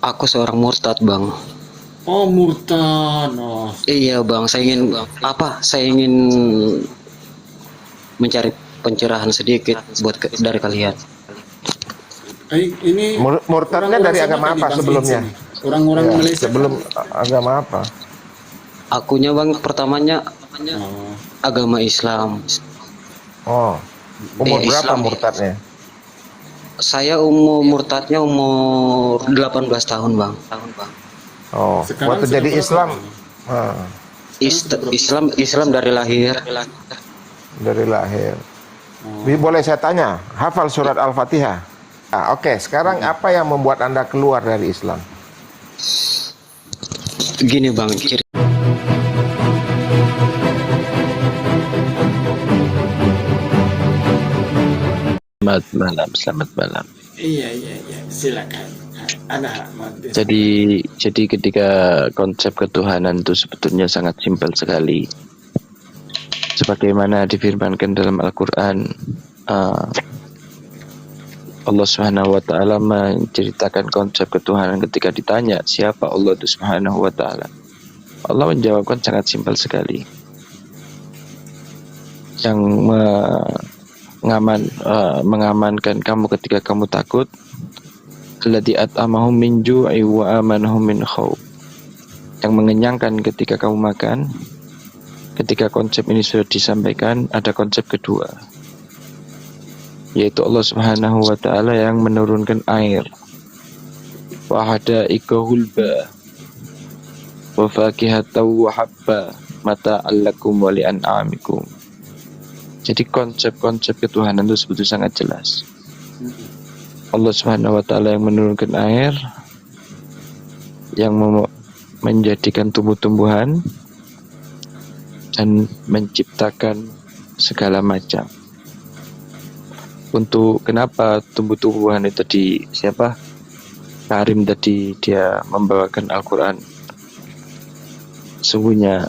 Aku seorang murtad, Bang. Oh, murtad. Oh, Iya, Bang. Saya ingin mencari pencerahan sedikit dari kalian. ini Murtadnya orang-orang dari sana agama kah di apa Bang Ins sebelumnya? ini? Orang-orang Ya, Malaysia kah? sebelum agama apa? Akunya, Bang, pertamanya Oh, agama Islam. Oh, umur Iya, berapa Islam. murtadnya? Saya murtadnya umur 18 tahun, Bang. Oh, sekarang waktu sudah jadi berapa Islam, Bang? ah, Sekarang sudah berapa? Islam dari lahir. dari lahir. Oh, Boleh saya tanya, hafal surat Al-Fatihah? Oke, sekarang apa yang membuat Anda keluar dari Islam? Gini, Bang, ciri. Selamat malam, selamat malam. iya, silakan. Ada Jadi ketika konsep ketuhanan itu sebetulnya sangat simpel sekali. Sebagaimana difirmankan dalam Al-Quran, Allah Subhanahu wa Ta'ala menceritakan konsep ketuhanan ketika ditanya siapa Allah itu Subhanahu wa Ta'ala. Allah menjawabkan sangat simpel sekali. Yang mengamankan kamu ketika kamu takut, alladzi at'amahum min ju'i wa amanahum min khauf. Yang mengenyangkan ketika kamu makan. Ketika konsep ini sudah disampaikan, ada konsep kedua, yaitu Allah Subhanahu wa Ta'ala yang menurunkan air. Wa hada'iqa hulba wa fakihatan wa habba mata'al lakum wa li'an'amikum. Jadi konsep-konsep ketuhanan itu sebetulnya sangat jelas. Allah Subhanahu wa Ta'ala yang menurunkan air, yang menjadikan tumbuh-tumbuhan, dan menciptakan segala macam. Untuk kenapa tumbuh-tumbuhan itu Karim tadi dia membawakan Al-Quran. Sungguhnya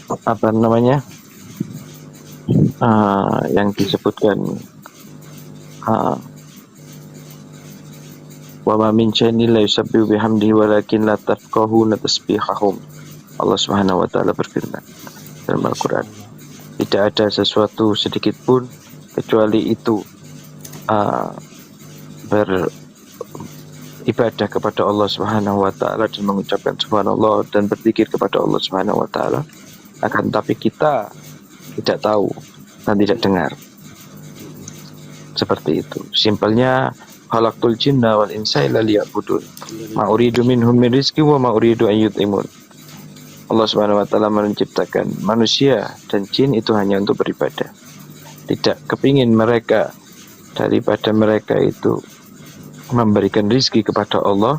yang disebutkan wa ma min syai'in la yusabbihu bihamdihi walakin la tafqahuna tasbihahum. Allah Subhanahu wa Ta'ala berfirman dalam Al-Quran, tidak ada sesuatu sedikit pun kecuali itu beribadah kepada Allah Subhanahu wa Ta'ala dan mengucapkan subhanallah dan berzikir kepada Allah Subhanahu wa Ta'ala. Akan tapi kita tidak tahu dan tidak dengar. Seperti itu. Simpelnya, khalaqtul jinna wal insa illa liya'budun. Ma uridu minhum min rizqin wa ma uridu an yut'imun. Allah Subhanahu wa Ta'ala menciptakan manusia dan jin itu hanya untuk beribadah. Tidak kepingin mereka daripada mereka itu memberikan rizki kepada Allah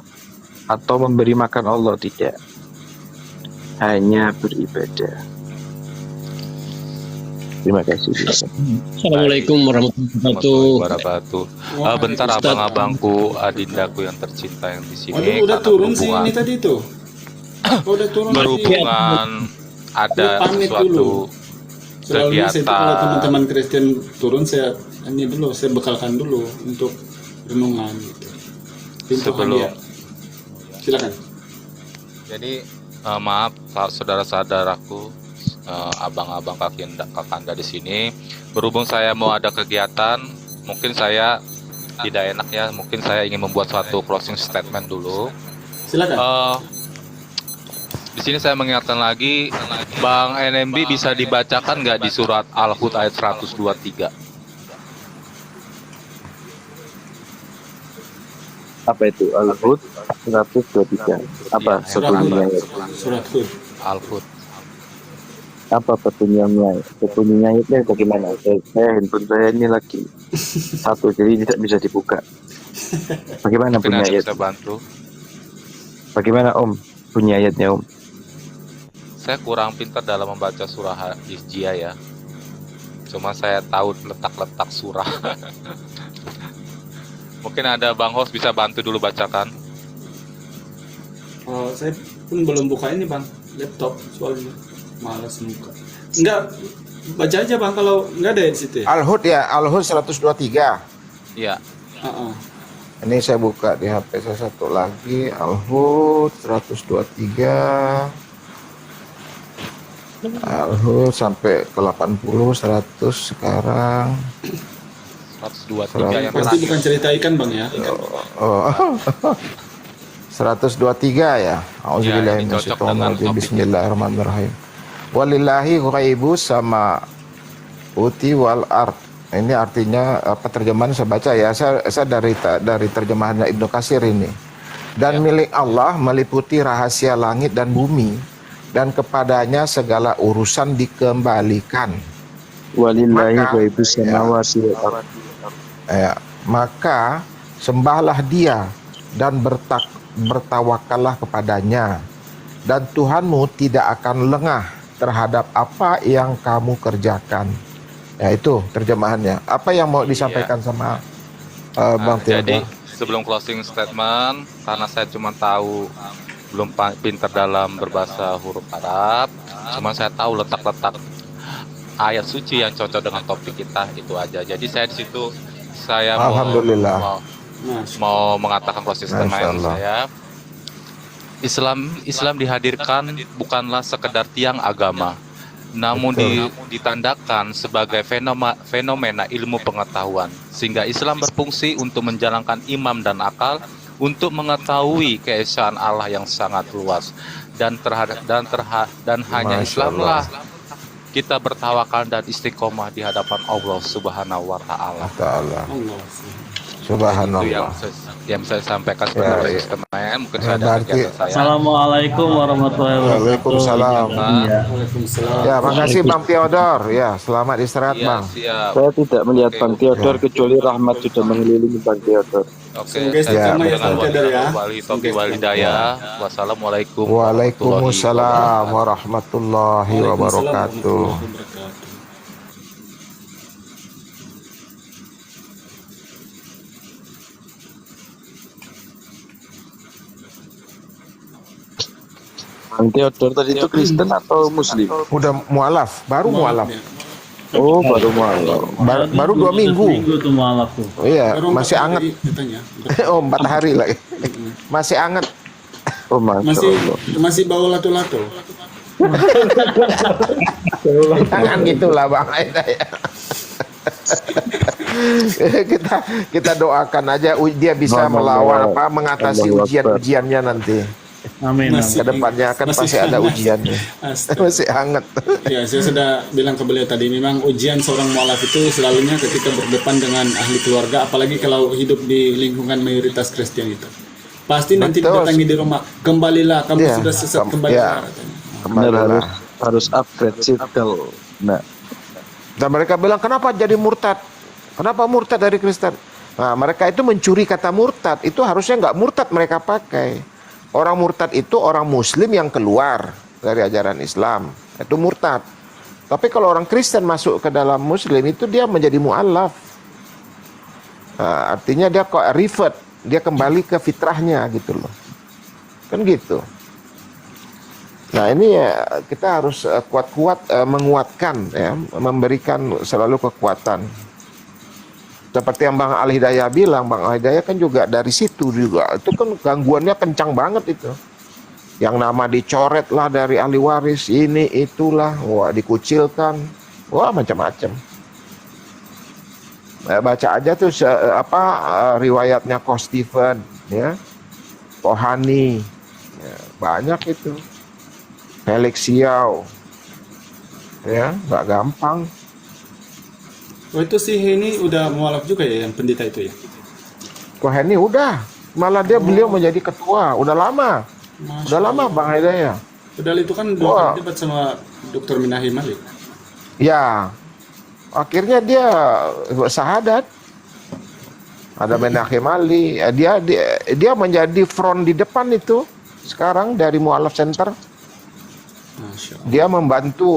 atau memberi makan Allah, tidak. Hanya beribadah. Terima kasih. Assalamualaikum warahmatullahi wabarakatuh. Bentar abang-abangku, adindaku yang tercinta yang di sini. Waduh, udah turun sih ini tadi tuh. Oh, udah turun Berhubungan ada dulu. suatu Soalnya saya kalau kegiatan. teman-teman Kristen turun, saya bekalkan dulu untuk renungan gitu. Pintu Sebelum- hadiah. Silakan. Jadi maaf saudara-saudaraku, abang-abang kakanda di sini. Berhubung saya mau ada kegiatan, mungkin saya tidak enak ya. Mungkin saya ingin membuat suatu closing statement dulu. Silakan. Di sini saya mengingatkan lagi, Bang NMB bisa dibacakan nggak di surat Al-Hud ayat 123? Apa itu Al-Hud 123? Apa sebetulnya? Surat Hud. Al-Hud. Apa petunjuknya? Petunjuknya itu bagaimana? Saya handphone saya ini lagi satu, jadi tidak bisa dibuka. Bagaimana Mungkin bunyi ada ayat? bisa bantu. Bagaimana Om bunyi ayatnya Om? Saya kurang pintar dalam membaca surah Hizjiyah ya. Cuma saya tahu letak-letak surah. Mungkin ada Bang Host bisa bantu dulu bacakan. Oh, saya pun belum buka ini Bang, laptop soalnya malas buka. Enggak, baca aja Bang kalau enggak ada di situ. Al-Hud ya, Al-Hud 123. Iya. Ini saya buka di HP saya satu lagi, Al-Hud 123. Al-Hud sampai ke 80, 100 sekarang. 123 yang Pasti terakhir. bukan cerita ikan bang ya? Oh. 123 ya. Auzubillahi ini cocok minasyaitonir dengan rajim. topik. Bismillahirrahmanirrahim. Walillahi ghaibus sama uti wal ard. Ini artinya apa, terjemahan saya baca ya. Saya dari terjemahannya Ibnu Katsir ini. Dan milik Allah meliputi rahasia langit dan bumi, dan kepadanya segala urusan dikembalikan. Walillahi Maka- ghaibus samawati wal ardh. Ya, maka sembahlah Dia dan bertawakallah kepadanya, dan Tuhanmu tidak akan lengah terhadap apa yang kamu kerjakan. Ya, itu terjemahannya. Apa yang mau disampaikan sama Bang Jadi Theodor? sebelum closing statement, karena saya cuma tahu belum pinter dalam berbahasa huruf Arab, cuma saya tahu letak-letak ayat suci yang cocok dengan topik kita, itu aja. Jadi saya di situ saya Alhamdulillah. mau mengatakan closing Masya statement Allah. saya. Islam dihadirkan bukanlah sekedar tiang agama, namun ditandakan sebagai fenomena ilmu pengetahuan, sehingga Islam berfungsi untuk menjalankan imam dan akal untuk mengetahui keesaan Allah yang sangat luas, dan hanya Masya Islamlah kita bertawakal dan istiqomah di hadapan Allah Subhanahu wa taala. Ta'ala. Allah. Itu Subhanallah. yang saya sampaikan sebagai statement. Mungkin saya ada Berarti- kegiatan saya. Assalamualaikum warahmatullahi wabarakatuh. Waalaikumsalam. Iya. Waalaikumsalam. Ya, makasih Bang Theodor. Ya, selamat istirahat Iya, Bang. siap. Saya tidak melihat Oke. Bang Theodor kecuali rahmat sudah mengelilingi Bang Theodor. Oke, Semoga saya istiqomah ya, dengan Bang Theodor ya. wali topi walidayah. Wassalamualaikum Waalaikumsalam warahmatullahi wabarakatuh. Bang Theodor tadi itu Kristen atau Muslim? Udah mualaf, baru mualaf. Oh, baru malam. Baru 2 minggu. Minggu tuh malam tuh. Oh iya, Baru masih 4 anget. hari katanya. Oh, 4 hari lagi. Masih anget. Oh, Masya Masih Allah. masih bau lato-lato. Jangan gitulah Bang Aida ya. kita doakan aja dia bisa melawan apa, mengatasi Allahu Akbar. ujian-ujiannya nanti. Amin. Masih- Kedepannya kan masih pasti ada hangat. ujiannya. Astaga. Masih hangat. Ya, saya sudah bilang ke beliau tadi, memang ujian seorang mualaf itu selalunya ketika berdepan dengan ahli keluarga, apalagi kalau hidup di lingkungan mayoritas Kristen itu. Pasti nanti Betul. datangi di rumah, kembalilah, kamu Iya, sudah sesat, ya. kembalilah. Katanya. Benar, Kembalilah. harus upgrade circle. Nah, Dan mereka bilang, kenapa jadi murtad? Kenapa murtad dari Kristen? Nah, mereka itu mencuri kata murtad. Itu harusnya nggak murtad mereka pakai. Orang murtad itu orang Muslim yang keluar dari ajaran Islam. Itu murtad. Tapi kalau orang Kristen masuk ke dalam Muslim, itu dia menjadi mu'alaf. Nah, artinya dia kok revert. Dia kembali ke fitrahnya gitu loh. Kan gitu. Nah ini ya kita harus kuat-kuat menguatkan ya, memberikan selalu kekuatan. Seperti yang Bang Al Hidayah bilang, Bang Al Hidayah kan juga dari situ juga. Itu kan gangguannya kencang banget itu. Yang nama dicoret lah dari ahli waris, ini itulah, wah dikucilkan, wah macam-macam. Baca aja tuh riwayatnya Ko Stephen, ya, Kohani, ya, banyak itu. Felix Xiao, ya nggak gampang. Oh itu sih ini udah mualaf juga ya, yang pendeta itu ya? Kohani udah, malah dia beliau menjadi ketua, udah lama, Masya udah lama Bang Hidayah. Padahal itu kan Wah. debat sama Dr. Minahi Malik. Ya, akhirnya dia syahadat. Ada Menachem Ali, dia menjadi front di depan itu sekarang dari Mu'alaf Center. Masya Allah. Dia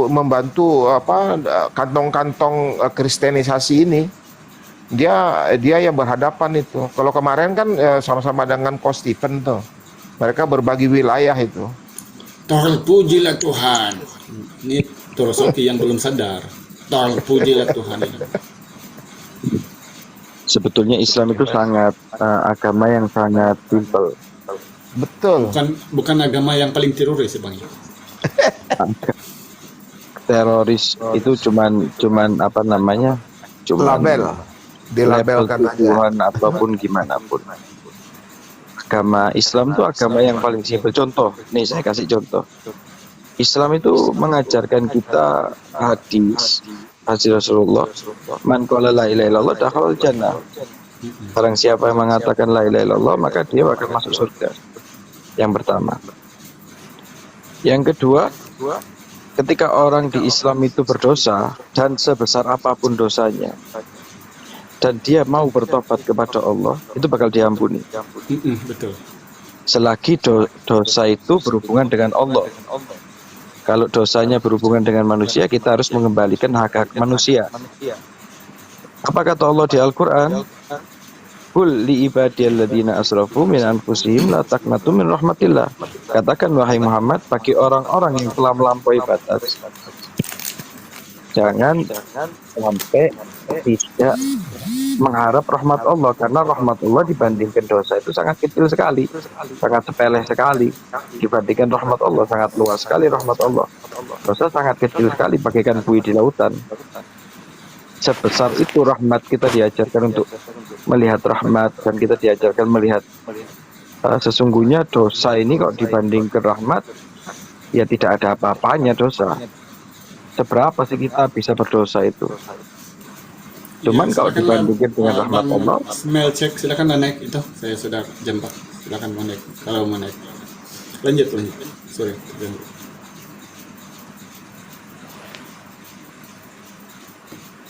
membantu apa kantong-kantong kristenisasi ini. Dia yang berhadapan itu. Kalau kemarin kan sama-sama dengan Ko Stephen tuh. Mereka berbagi wilayah itu. Terpujilah Tuhan. Ini terus yang belum sadar. Terpujilah Tuhan ini. sebetulnya Islam itu sangat agama yang sangat simpel. Betul. Bukan agama yang paling teroris ya Bang. Teroris itu cuman apa namanya? Cuman Label. Dilabelkan label aja. tuduhan ataupun gimana pun. Agama Islam itu agama yang paling simpel. Contoh, nih saya kasih contoh. Islam itu mengajarkan kita hadis Rasulullah, man qala la ilaha illallah dakhalal jannah. Barang siapa yang mengatakan la ilaha illallah maka dia akan masuk surga. Yang pertama. Yang kedua, ketika orang di Islam itu berdosa dan sebesar apapun dosanya dan dia mau bertobat kepada Allah, itu bakal diampuni. Betul. Selagi dosa itu berhubungan dengan Allah. Kalau dosanya berhubungan dengan manusia, kita harus mengembalikan hak-hak manusia. Apa kata Allah di Al-Quran? Qul li ibadiyalladzina asrafu min anfusihim la taqnatu min rahmatillah. Katakan wahai Muhammad, bagi orang-orang yang telah melampaui batas, jangan sampai tidak mengharap rahmat Allah, karena rahmat Allah dibandingkan dosa itu sangat kecil sekali, sangat sepele sekali. Dibandingkan rahmat Allah sangat luas sekali rahmat Allah. Dosa sangat kecil sekali bagaikan buih di lautan. Sebesar itu rahmat, kita diajarkan untuk melihat rahmat, dan kita diajarkan melihat sesungguhnya dosa ini kok dibandingkan rahmat ya tidak ada apa-apanya dosa. Seberapa sih kita bisa berdosa itu? Cuman kalau dibandingkan dengan rahmat Allah, Smell check, silakan naik itu. Saya sudah jam 4. Silakan mau naik kalau mau naik. Lanjut. Sorry.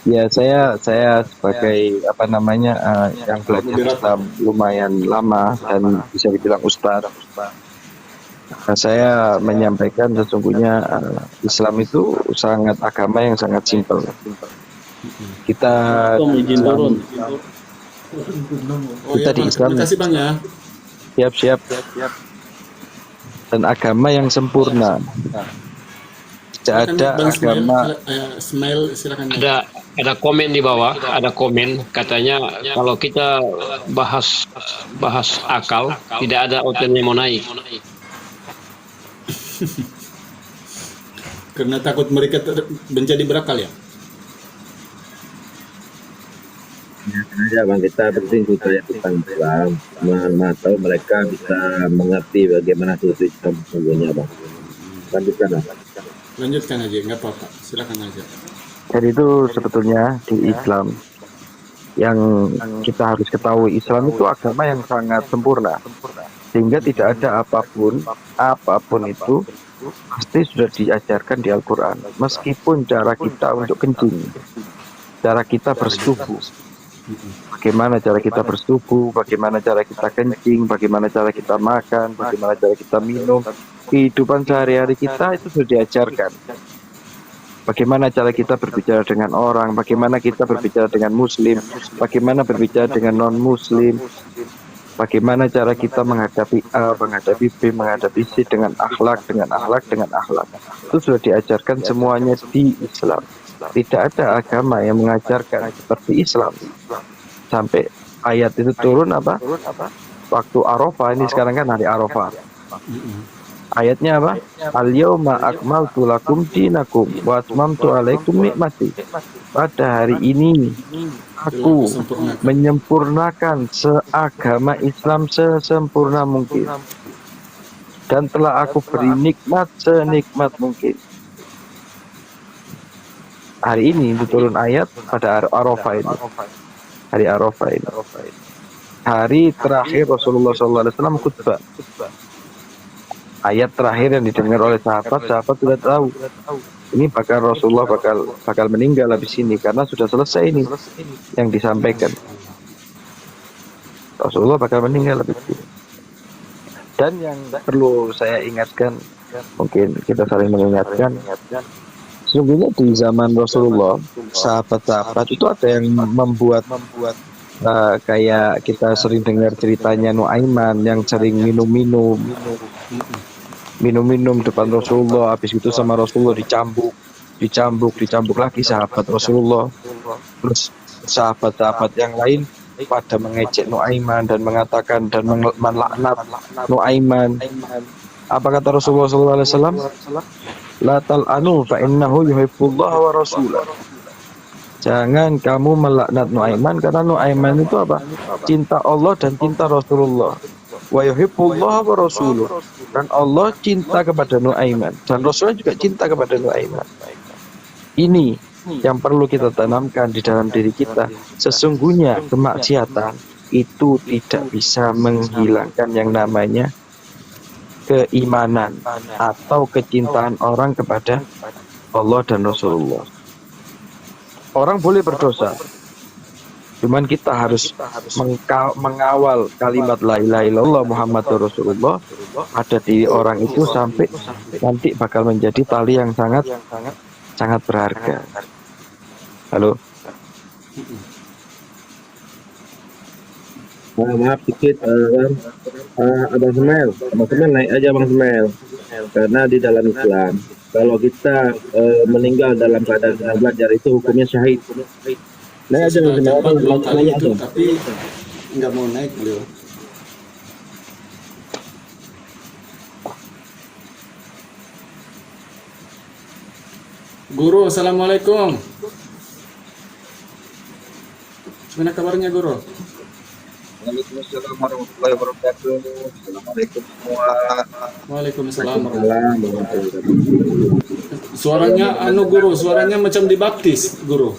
ya saya sebagai apa namanya yang belajar Islam lumayan lama dan bisa dibilang ustadz, saya menyampaikan sesungguhnya Islam itu sangat agama yang sangat simpel. Kita Izin turun. Kita di Islam. Terima kasih Bang ya. siap dan agama yang sempurna. Tidak ada Bang agama. Smile, silakan. Ada komen di bawah, ada komen katanya kalau kita bahas akal tidak ada hotel yang mau naik. Karena takut mereka menjadi berakal ya. Ya bang, kita penting budaya tentang Islam, tahu mereka bisa mengerti bagaimana itu Islam sesungguhnya bang. Lanjutkan aja, nggak apa-apa, silakan aja. Jadi itu sebetulnya di Islam yang kita harus ketahui, Islam itu agama yang sangat sempurna, sehingga tidak ada apapun itu pasti sudah diajarkan di Al-Quran. Meskipun cara kita untuk kencing, cara kita bersetubuh, bagaimana cara kita bersetubuh, bagaimana cara kita kencing, bagaimana cara kita makan, bagaimana cara kita minum, kehidupan sehari-hari kita itu sudah diajarkan. Bagaimana cara kita berbicara dengan orang, bagaimana kita berbicara dengan muslim, bagaimana berbicara dengan non-muslim, bagaimana cara kita menghadapi A, menghadapi B, menghadapi C dengan akhlak. Itu sudah diajarkan semuanya di Islam. Tidak ada agama yang mengajarkan seperti Islam. Sampai ayat itu turun apa? Waktu Arafah, ini sekarang kan hari Arafah. Ayatnya apa? Al-yawma akmaltu lakum dinakum wa atmamtu alaikum nikmati. Pada hari ini aku menyempurnakan seagama Islam sesempurna mungkin, dan telah aku beri nikmat senikmat mungkin. Hari ini turun ayat pada Arafah ini. Hari Arafah ini. Hari terakhir Rasulullah SAW khutbah. Ayat terakhir yang didengar oleh sahabat sudah tahu ini Rasulullah bakal meninggal habis ini, karena sudah selesai ini yang disampaikan. Rasulullah bakal meninggal habis ini. Dan yang perlu saya ingatkan, mungkin kita saling mengingatkan, sesungguhnya di zaman Rasulullah sahabat-sahabat itu ada yang membuat kayak kita sering dengar ceritanya Nuaiman yang sering minum-minum depan Rasulullah, habis itu sama Rasulullah dicambuk lagi sahabat Rasulullah. Terus sahabat-sahabat yang lain pada mengejek Nuaiman dan mengatakan dan melaknat Nuaiman. Apa kata Rasulullah SAW? La tal'anu fa innahu yuhibbullah wa rasulah. Jangan kamu melaknat Nuaiman karena Nuaiman itu apa? Cinta Allah dan cinta Rasulullah. Wa yuhibbullah wa rasuluh. Dan Allah cinta kepada Nuaiman dan Rasulullah juga cinta kepada Nuaiman. Ini yang perlu kita tanamkan di dalam diri kita. Sesungguhnya kemaksiatan itu tidak bisa menghilangkan yang namanya keimanan atau kecintaan orang kepada Allah dan Rasulullah. Orang boleh berdosa, cuman kita harus mengawal kalimat la ilaha illallah Muhammadur Rasulullah ada di orang itu sampai nanti bakal menjadi tali yang sangat berharga. Halo. Maaf sedikit, Abang Smel naik aja Abang Smel, karena di dalam Islam kalau kita meninggal dalam keadaan sedang belajar itu hukumnya syahid. Naik aja Abang Smel, Dapat belum kali nanya itu, aja. tapi nggak mau naik beliau. Guru, assalamualaikum. Gimana kabarnya Guru? Waalaikumsalam warahmatullahi wabarakatuh. Assalamualaikum semua. Waalaikumsalam. Waalaikumsalam. Suaranya Guru, suaranya macam dibaptis Guru.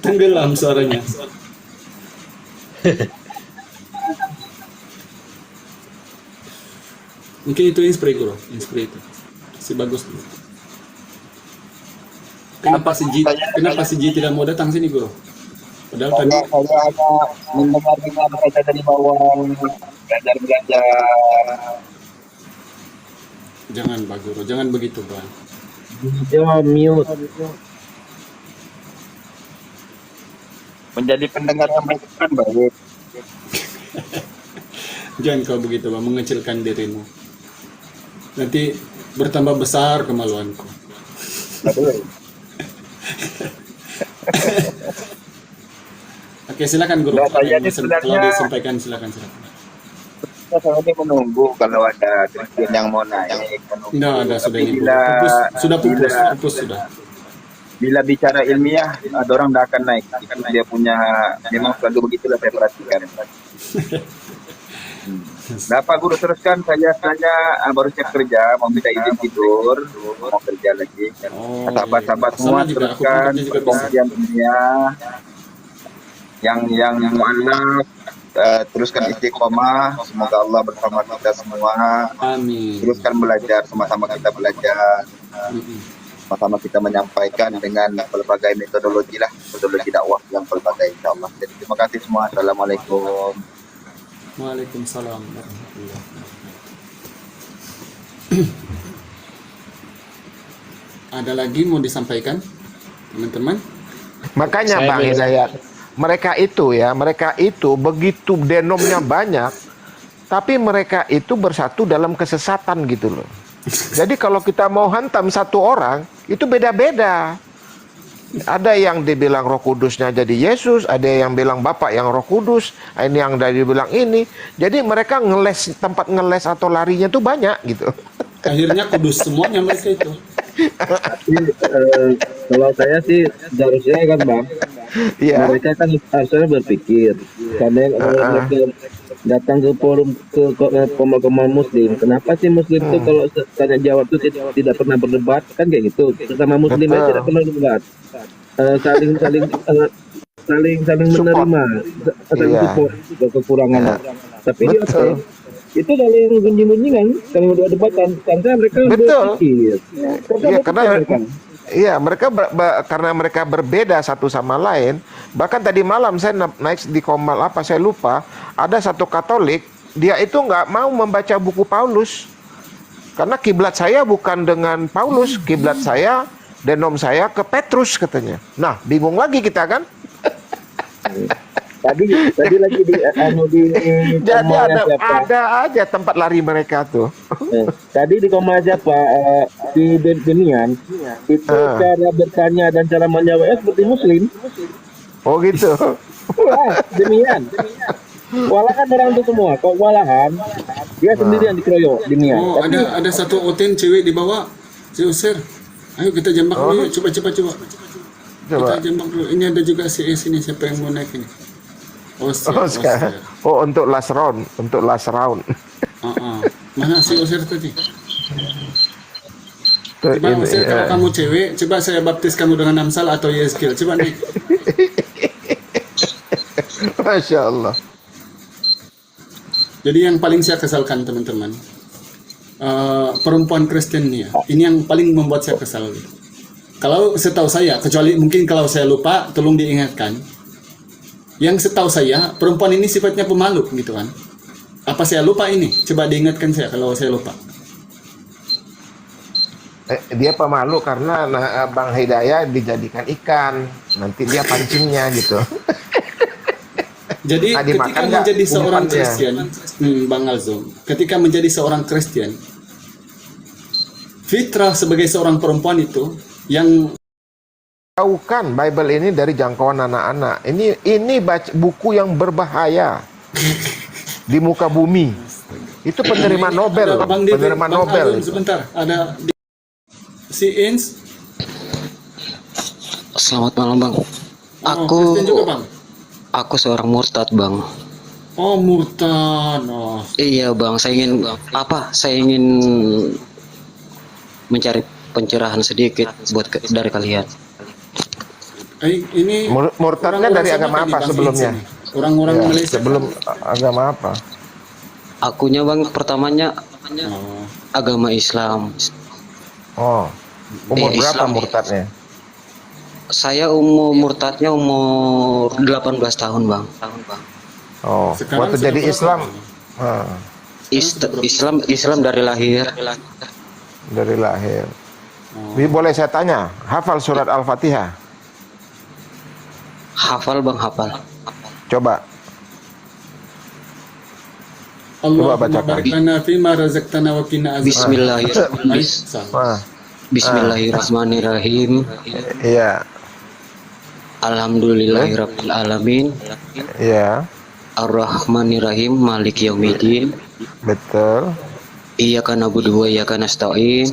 Tenggelam suaranya. Mungkin itu inspire Guru, inspire itu. Si bagus. Kenapa si Ji tidak mau datang sini Guru? Padahal tadi Saya hanya mendengar kita berkata dari bawah belajar. jangan Pak Guru, jangan begitu Pak. Mute. Menjadi pendengar yang baik kan baik. Jangan kau begitu Pak, mengecilkan dirimu. Nanti bertambah besar kemaluanku. Oke, silakan Guru. Nah, saya ini Kalau sebenarnya- disampaikan silakan. Saya ini menunggu kalau ada Kristen yang mau naik. Enggak ada sudah ini. Bila, Sudah pupus bila- sudah. bila bicara ilmiah, ada orang tidak akan naik. Itu dia punya, memang selalu begitulah saya perhatikan. Nah, Pak Guru teruskan, saya baru siap kerja, mau minta izin tidur, mau kerja lagi. Oh, Sahabat-sahabat iya. semua Sama juga, aku teruskan kerja juga bisa. perkongsian dunia yang mu'alaf, teruskan istiqomah, semoga Allah bersama kita semua. Amin. Teruskan belajar, sama-sama kita belajar, Mm-mm. sama-sama kita menyampaikan dengan berbagai metodologi dakwah yang berbagai insyaallah. Jadi terima kasih semua. Assalamualaikum. Waalaikumsalam warahmatullahi wabarakatuh. Ada lagi mau disampaikan, teman-teman? Makanya Bang Hidayat, mereka itu begitu denomnya banyak, tapi mereka itu bersatu dalam kesesatan gitu loh. Jadi kalau kita mau hantam satu orang, itu beda-beda. Ada yang dibilang Roh Kudusnya jadi Yesus, ada yang bilang Bapak yang Roh Kudus, ini yang dari bilang ini. Jadi mereka tempat ngeles atau larinya tuh banyak gitu. Akhirnya kudus semuanya mereka itu. Kalau saya sih seharusnya kan Bang, Iya. mereka kan harusnya berpikir karena mereka datang ke forum ke komal muslim. Kenapa sih muslim itu kalau tanya jawab itu tidak pernah berdebat kan kayak gitu. Sesama muslim aja tidak pernah berdebat. Saling menerima, saling Iya. support kekurangan. Tapi ini apa? Betul. Itu saling gunjing-gunjingan, saling berdebatan. Karena mereka Betul. berpikir. Iya, mereka karena mereka berbeda satu sama lain. Bahkan tadi malam saya naik di Komal saya lupa, ada satu Katolik, dia itu nggak mau membaca buku Paulus. Karena kiblat saya bukan dengan Paulus, kiblat saya, denom saya ke Petrus katanya. Nah, bingung lagi kita kan? Tadi lagi di Jadi Komalnya siapa? ada aja tempat lari mereka tuh. Tadi di Komal siapa? si Demian itu cara bertanya dan cara menjawabnya seperti Muslim. Oh gitu. Wah, Demian. Walahan orang itu semua, kok walahan dia sendiri yang dikeroyok Demian. Oh, ada satu oten cewek dibawa. Si User. Ayo kita jambak dulu yuk. Coba. Kita jambak dulu. Ini ada juga si S ini, siapa yang mau naik ini? Sekarang. Oh, untuk last round. Mana si User tadi? Coba Ini, User, kalau kamu cewek, coba saya baptis kamu dengan Amsal atau Yeskil. Coba nih. Masya Allah. Jadi yang paling saya kesalkan teman-teman, perempuan Kristen nih ya, ini yang paling membuat saya kesal. Gitu. Kalau setahu saya, kecuali mungkin kalau saya lupa, tolong diingatkan. Yang setahu saya, perempuan ini sifatnya pemalu gitu kan. Apa saya lupa ini? Coba diingatkan saya kalau saya lupa. Dia pemalu karena Bang Hidayah dijadikan ikan. Nanti dia pancingnya gitu. Jadi ketika menjadi seorang Kristen, Bang Alzo, ketika menjadi seorang Kristen, fitrah sebagai seorang perempuan itu yang jauhkan Bible ini dari jangkauan anak-anak. Ini baca buku yang berbahaya di muka bumi. Itu penerima Nobel, penerima Nobel. Sebentar, ada si Ins. Selamat malam bang. Kristen juga bang. Aku seorang murtad bang. Oh murtad. Oh. Iya bang, saya ingin mencari pencerahan sedikit dari kalian. Ini murtadnya dari agama apa sebelumnya? Orang-orang Malaysia. Sebelum agama apa? Akunya bang, pertamanya agama Islam. Oh, umur berapa Islam, murtadnya? Saya murtadnya umur 18 tahun bang. Oh, sekarang waktu jadi Islam. Islam dari lahir. Dari lahir. Boleh saya tanya, hafal surat Al-Fatihah? Hafal bang, hafal. Coba. Allahumma bacakan. barik lana fima razaqtana wa qina azabannar. Bismillahirrahmanirrahim. Iya. Alhamdulillahirabbil alamin. Iya. Ar-Rahmanirrahim, Maliki yaumiddin. Betul. Iyyaka na'budu wa iyyaka nasta'in.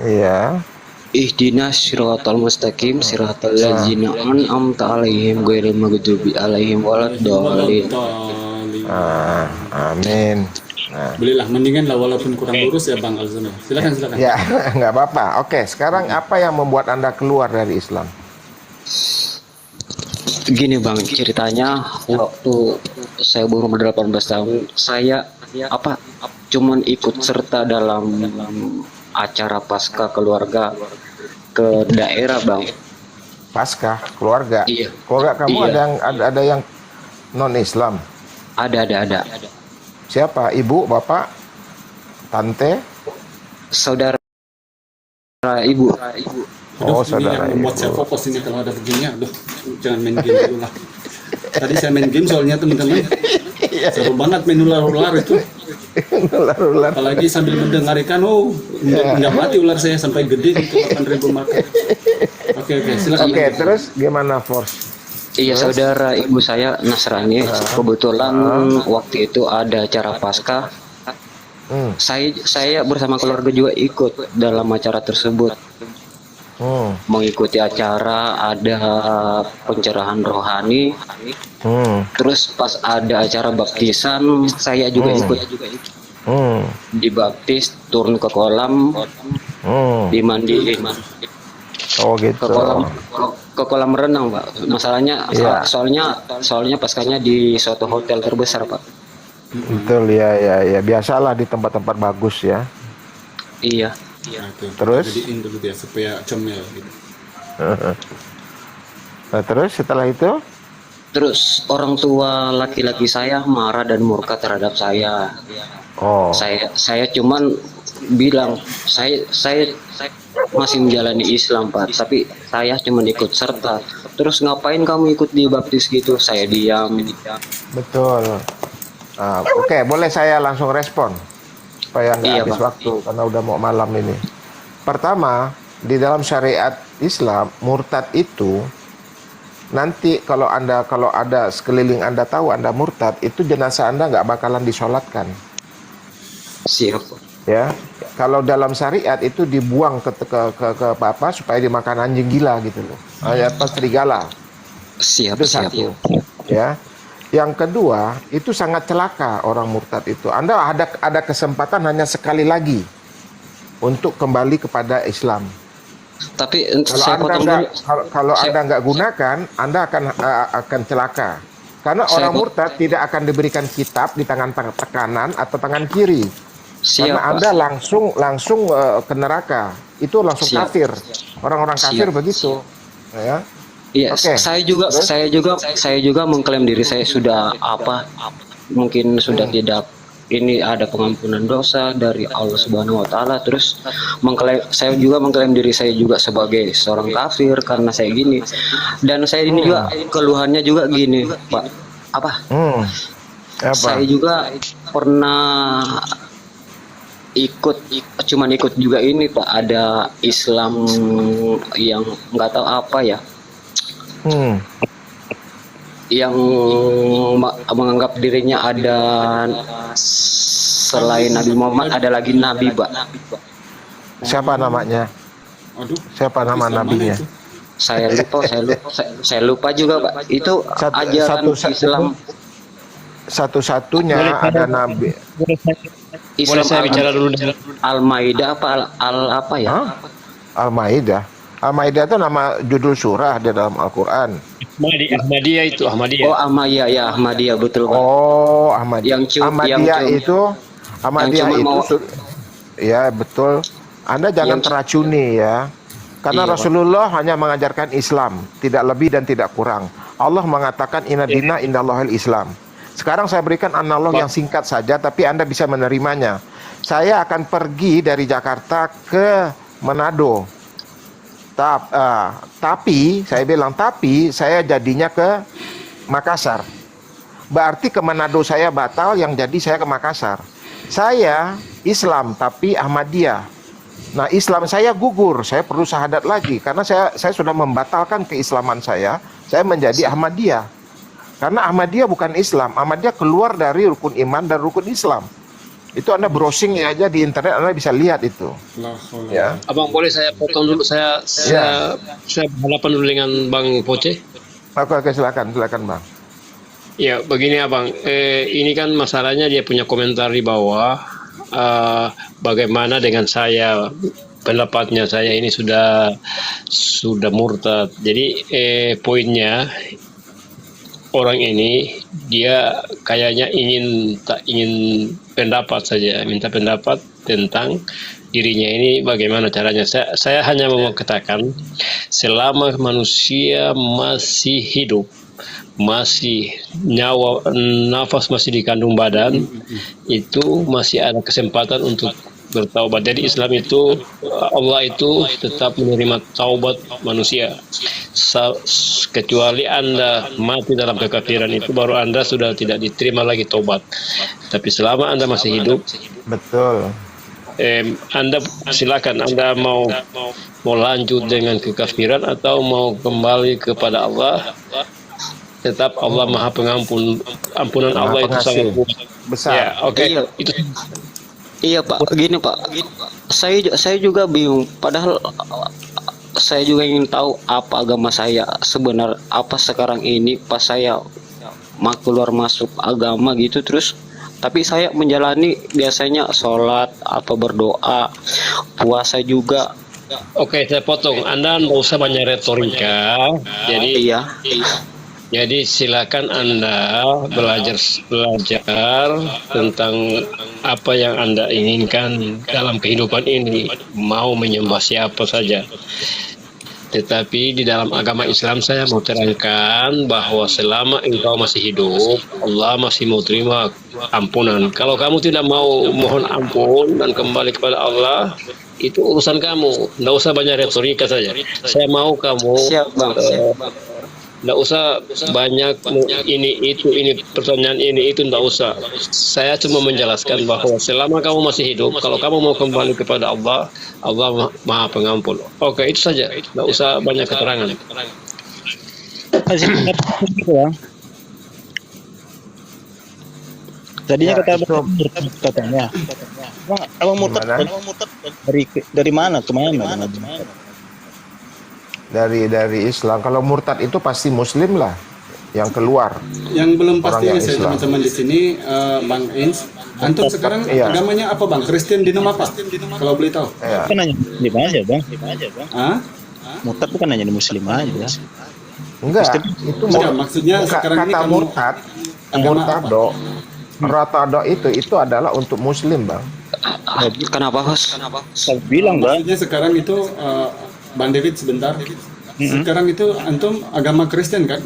Iya. Ihdinas siratal mustaqim, siratal ladzina an'amta 'alaihim ghairil maghdubi 'alaihim waladdallin. Amin. Belilah, mendingan lah walaupun kurang lurus ya Bang Alzono. Silakan. Ya, nggak apa-apa. Oke, sekarang apa yang membuat Anda keluar dari Islam? Gini bang, ceritanya waktu saya berumur 18 tahun, saya cuman ikut serta dalam acara pasca keluarga ke daerah bang. Pasca keluarga? Iya. Keluarga kamu ada yang non Islam? Ada. Siapa? Ibu, bapak, tante, saudara ibu. Oh, Ini saudara yang membuat saya ibu. fokus ini kalau ada begini. Aduh, jangan main game dulu lah. Tadi saya main game soalnya teman-teman. Seru banget main ular-ular itu. Ular-ular. Apalagi sambil mendengar ikan, nggak mati ular saya sampai gede gitu 8.000 makan. Oke, silakan. Oke, terus gimana Force? Iya, saudara ibu saya Nasrani. Kebetulan waktu itu ada acara pasca. Saya bersama keluarga juga ikut dalam acara tersebut. Mengikuti acara, ada pencerahan rohani. Terus pas ada acara baptisan, saya juga ikut. Dibaptis, turun ke kolam, dimandiin. Oh gitu. Ke kolam renang, Pak. Masalahnya soalnya paskanya di suatu hotel terbesar, Pak. Betul ya. Biasalah di tempat-tempat bagus ya. Iya. Terus? Jadiin dulu dia supaya comel gitu. Nah, terus setelah itu? Terus orang tua laki-laki saya marah dan murka terhadap saya. Oh. Saya cuman bilang saya masih menjalani Islam, Pak, tapi saya cuma ikut serta. Terus ngapain kamu ikut dibaptis gitu? Saya diam. Betul. Oke, boleh saya langsung respon supaya nggak habis waktu karena udah mau malam ini. Pertama, di dalam syariat Islam, murtad itu nanti kalau ada sekeliling Anda tahu Anda murtad, itu jenazah Anda nggak bakalan disolatkan. Siap. Ya, kalau dalam syariat itu dibuang ke apa supaya dimakan anjing gila gitu loh. Atau serigala. Siap, Itu siap. satu. Ya. Yang kedua, itu sangat celaka orang murtad itu. Anda ada kesempatan hanya sekali lagi untuk kembali kepada Islam. Tapi Kalau saya Anda potong nggak dulu. kalau Anda nggak gunakan, Anda akan celaka. Karena Saya orang murtad tidak akan diberikan kitab di tangan kanan atau tangan kiri. Siap, Karena Pak. Anda langsung ke neraka. Itu langsung Siap. kafir. Orang-orang kafir Siap. begitu. Ya. Iya, Oke. saya juga mengklaim diri saya sudah mungkin sudah tidak ini ada pengampunan dosa dari Allah Subhanahu wa taala, terus saya juga mengklaim diri saya juga sebagai seorang kafir karena saya gini. Dan saya ini juga keluhannya juga gini, Pak. Apa? Saya juga pernah cuman ikut juga ini, Pak, ada Islam yang nggak tahu apa ya. Yang menganggap dirinya ada selain Nabi Muhammad ada lagi nabi, Pak. Siapa namanya? Siapa nama nabinya? Saya lupa juga, Pak. Itu ajaran Islam satu-satunya ada nabi. Boleh saya bicara dulu dengan Al-Maidah apa ya? Al-Maidah. Al-Maidah itu nama judul surah di dalam Al-Quran. Ahmadiyah itu, Ahmadiyah. Oh, Ahmadiyah betul, Pak. Oh, Ahmadiyah. Ahmadiyah itu ya betul. Anda jangan teracuni ya. Karena Iya, Rasulullah hanya mengajarkan Islam, tidak lebih dan tidak kurang. Allah mengatakan inna dina indallahil Islam. Sekarang saya berikan analog yang singkat saja, tapi Anda bisa menerimanya. Saya akan pergi dari Jakarta ke Manado. Tapi saya jadinya ke Makassar. Berarti ke Manado saya batal, yang jadi saya ke Makassar. Saya Islam tapi Ahmadiyah. Nah, Islam saya gugur, saya perlu syahadat lagi karena saya sudah membatalkan keislaman saya menjadi Ahmadiyah. Karena Ahmadiyah bukan Islam, Ahmadiyah keluar dari rukun iman dan rukun Islam. Itu Anda browsing aja di internet, Anda bisa lihat itu. Ya. Abang, boleh saya potong dulu, saya berhadapan dulu dengan Bang Poce. Oke, silakan Bang. Ya, begini Abang, ini kan masalahnya dia punya komentar di bawah, bagaimana dengan saya, pendapatnya saya ini sudah murtad. Jadi poinnya, orang ini dia kayaknya ingin pendapat saja, minta pendapat tentang dirinya ini bagaimana caranya. Saya hanya mau katakan, selama manusia masih hidup, masih nafas masih di kandung badan, itu masih ada kesempatan untuk bertaubat. Jadi Islam itu, Allah itu tetap menerima taubat manusia. Kecuali Anda mati dalam kekafiran, itu baru Anda sudah tidak diterima lagi taubat. Tapi selama Anda masih hidup, betul. Anda silakan, Anda mau lanjut dengan kekafiran atau mau kembali kepada Allah. Tetap Allah Maha Pengampun, ampunan Allah itu sangat besar. Ya, oke. Itu. Iya, Pak, gini Pak, saya juga bingung. Padahal saya juga ingin tahu apa agama saya sebenarnya apa sekarang ini. Pas saya keluar masuk agama gitu, terus tapi saya menjalani biasanya sholat atau berdoa, puasa juga. Oke, saya potong. Anda nggak usah banyak retorika. Jadi Jadi silakan Anda belajar tentang apa yang Anda inginkan dalam kehidupan ini, mau menyembah siapa saja. Tetapi di dalam agama Islam saya mau terangkan bahwa selama engkau masih hidup, Allah masih mau terima ampunan. Kalau kamu tidak mau mohon ampun dan kembali kepada Allah, itu urusan kamu. Nggak usah banyak retorika saja. Saya mau kamu Siap, Bang. Nggak usah banyak ini pertanyaan ini itu, nggak usah. Saya cuma menjelaskan bahwa selama kamu masih hidup, kalau kamu mau kembali kepada Allah, Allah Maha Pengampun. Oke, itu saja. Nggak usah banyak keterangan. Gitu ya. Tadinya Ya, kata itu murtad katanya. Abang murtad gimana? dari mana ke mana? Dari Islam. Kalau murtad itu pasti Muslim lah yang keluar. Yang belum Orang pasti yang ini saya Islam. teman-teman di sini, Bang Ins, antum sekarang Iya. agamanya apa Bang? Kristen dinam apa? Kalau boleh tahu? Ya. Kan hanya Muslim aja, Bang. Ah? Murtad bukan hanya di Muslim aja. Enggak, Kristen. itu Enggak, maksudnya sekarang ini kata kamu murtad, agama murtado, ratado itu adalah untuk Muslim, Bang. Kenapa, Host? Saya bilang, Bang. maksudnya sekarang itu Bang David sebentar. Sekarang itu antum agama Kristen kan?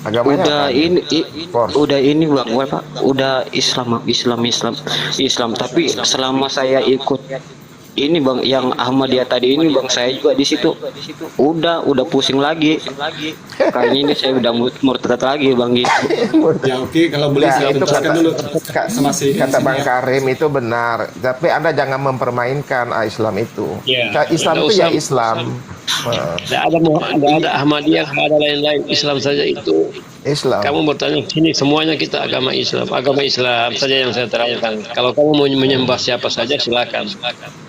Agamanya Udah apa? Kor. udah ini Bang, Pak. Udah Islam. Tapi selama saya ikut ini Bang, yang Ahmadiyah tadi ini Bang, saya juga di situ. Udah pusing lagi. Kayaknya ini saya udah murtad lagi Bang gitu. Ya oke, kalau boleh Ya, saya itu tuntaskan dulu sama si kata Ins Bang ini ya. Karim itu benar, tapi Anda jangan mempermainkan Islam itu. Ya, Islam nggak itu ya usah. Islam. Nah, Nggak ada Ahmadiyah, nggak ada lain-lain. Islam saja itu. Islam. Kamu bertanya sini, semuanya kita agama Islam saja yang saya terangkan. Kalau kamu mau menyembah siapa saja silakan.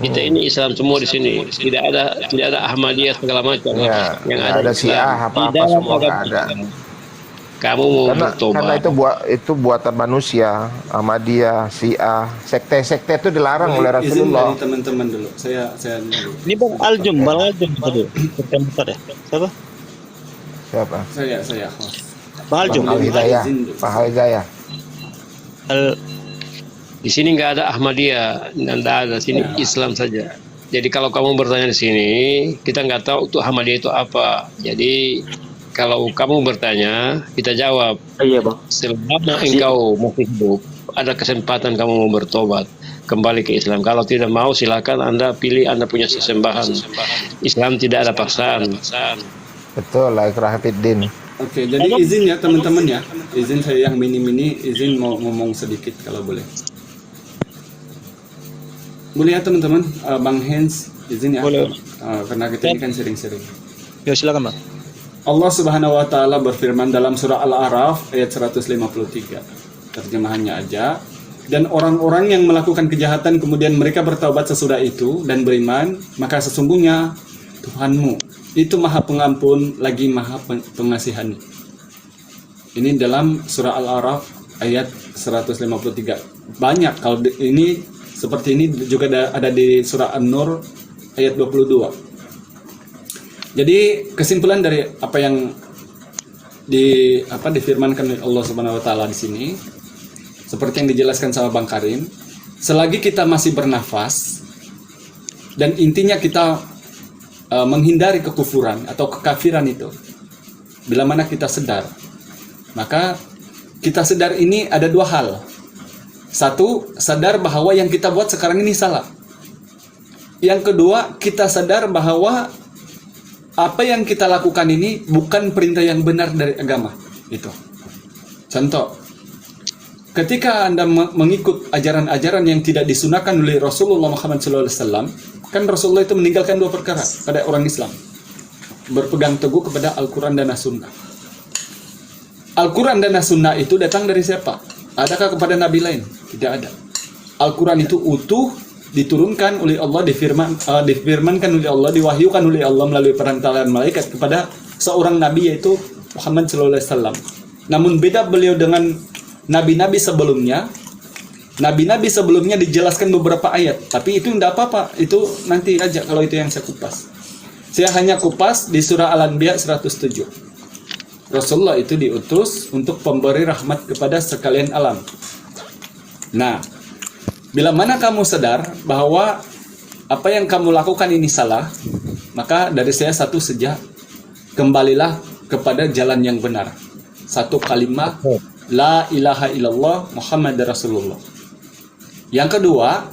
Kita ini Islam semua di sini. Tidak ada Ahmadiyah segala macam. Ya, Yang nggak ada ada Islam. Syiah Di apa-apa dalam semua agama nggak ada. Islam. Kamu mau Karena bertobat. itu buatan manusia, Ahmadiyah, Syiah, sekte-sekte itu dilarang oleh Izin Rasulullah. dari teman-teman dulu. Saya dulu. Ini Bang Aljum tadi. Bukan murtad ya? Siapa? Siapa? Saya host. Bang Aljum. Al Hidayah, Izin dulu. Pak Hidayah. Di sini nggak ada Ahmadiyah, nggak ada. Sini Islam saja. Jadi kalau kamu bertanya di sini, kita nggak tahu tuh Ahmadiyah itu apa. Jadi kalau kamu bertanya, kita jawab. Iya Bang. Selama engkau masih hidup, ada kesempatan kamu mau bertobat, kembali ke Islam. Kalau tidak mau, silakan Anda pilih Anda punya sesembahan. Islam tidak ada paksaan. Betul, la ikraha fid din. Oke, jadi izin ya teman-teman ya. Izin saya yang mini-mini, izin mau ngomong sedikit kalau boleh. Boleh ya teman-teman, Bang Hans, izin ya. Boleh. Karena kita ini kan sering-sering. Ya silakan, Bang. Allah Subhanahu wa taala berfirman dalam surah Al-A'raf ayat 153. Terjemahannya aja. Dan orang-orang yang melakukan kejahatan kemudian mereka bertaubat sesudah itu dan beriman, maka sesungguhnya Tuhanmu itu Maha Pengampun lagi Maha Pengasihan. Ini dalam surah Al-A'raf ayat 153. Banyak kalau ini seperti ini juga ada di surah An-Nur ayat 22. Jadi kesimpulan dari apa yang difirmankan oleh Allah Subhanahu wa taala di sini, seperti yang dijelaskan sama Bang Karim, selagi kita masih bernafas dan intinya kita menghindari kekufuran atau kekafiran itu, bila mana kita sadar, maka kita sadar ini ada dua hal. Satu, sadar bahwa yang kita buat sekarang ini salah. Yang kedua, kita sadar bahwa apa yang kita lakukan ini bukan perintah yang benar dari agama. Itu. Contoh, ketika Anda mengikut ajaran-ajaran yang tidak disunahkan oleh Rasulullah Muhammad SAW, kan Rasulullah itu meninggalkan dua perkara pada orang Islam. Berpegang teguh kepada Al-Quran dan As-Sunnah. Al-Quran dan As-Sunnah itu datang dari siapa? Adakah kepada Nabi lain? Tidak ada. Al-Quran itu utuh, diturunkan oleh Allah, difirmankan oleh Allah, diwahyukan oleh Allah melalui perantaraan malaikat kepada seorang Nabi yaitu Muhammad SAW. Namun beda beliau dengan Nabi-Nabi sebelumnya. Nabi-Nabi sebelumnya dijelaskan beberapa ayat, tapi itu tidak apa-apa, itu nanti aja kalau itu yang saya kupas. Saya hanya kupas di surah Al-Anbiya 107. Rasulullah itu diutus untuk pemberi rahmat kepada sekalian alam. Nah, bila mana kamu sadar bahwa apa yang kamu lakukan ini salah, maka dari saya satu saja, kembalilah kepada jalan yang benar. Satu kalimat, la ilaha illallah Muhammad Rasulullah. Yang kedua,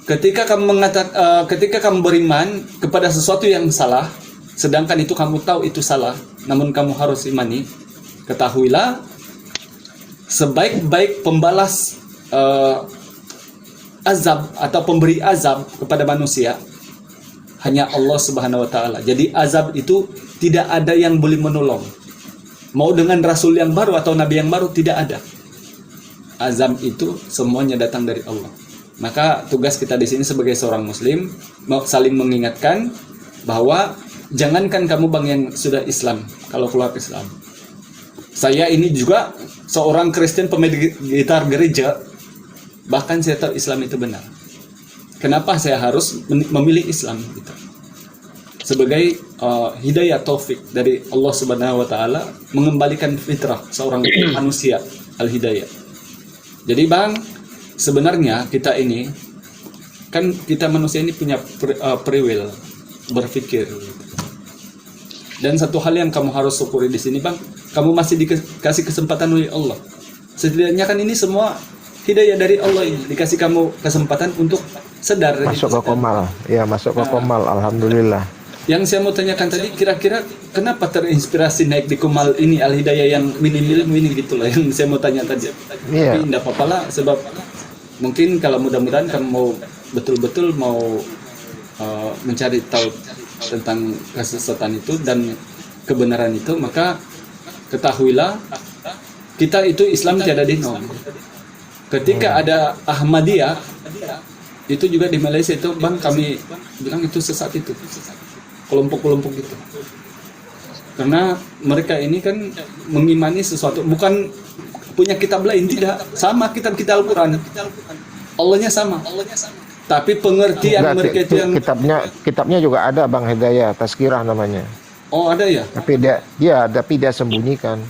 ketika kamu beriman kepada sesuatu yang salah, sedangkan itu kamu tahu itu salah, namun kamu harus imani, ketahuilah sebaik-baik pembalas azab atau pemberi azab kepada manusia hanya Allah Subhanahu wa taala. Jadi azab itu tidak ada yang boleh menolong. Mau dengan rasul yang baru atau nabi yang baru, tidak ada. Azab itu semuanya datang dari Allah. Maka tugas kita di sini sebagai seorang muslim saling mengingatkan bahwa jangankan kamu bang yang sudah Islam, kalau keluar Islam. Saya ini juga seorang Kristen pemain gitar gereja, bahkan saya tahu Islam itu benar. Kenapa saya harus memilih Islam? Gitu. Sebagai hidayah taufik dari Allah Subhanahu wa taala mengembalikan fitrah seorang manusia al-hidayah. Jadi bang, sebenarnya kita ini kan kita manusia ini punya free will, berpikir. Dan satu hal yang kamu harus syukuri di sini bang, kamu masih dikasih kesempatan oleh Allah. Setidaknya kan ini semua hidayah dari Allah ini, dikasih kamu kesempatan untuk sadar. Masuk ke komal, ya masuk ke komal, alhamdulillah. Yang saya mau tanyakan tadi, kira-kira kenapa terinspirasi naik di komal ini al-hidayah yang mini gitulah yang saya mau tanya tadi. Iya. Tapi tidak apa-apa lah, sebab mungkin kalau mudah-mudahan kamu mau betul-betul mau mencari tahu tentang kesesatan itu dan kebenaran itu, maka ketahuilah kita itu Islam tiada dinom. Ketika ada Ahmadiyah itu juga di Malaysia itu bang, kami bilang itu sesat, itu kelompok-kelompok itu, karena mereka ini kan mengimani sesuatu, bukan punya kitab lain, tidak sama kitab Al-Quran, Allahnya sama, tapi pengertian mereka itu yang kitabnya juga ada bang, Hidayah Tazkirah namanya. Oh ada ya? Tapi dia sembunyikan.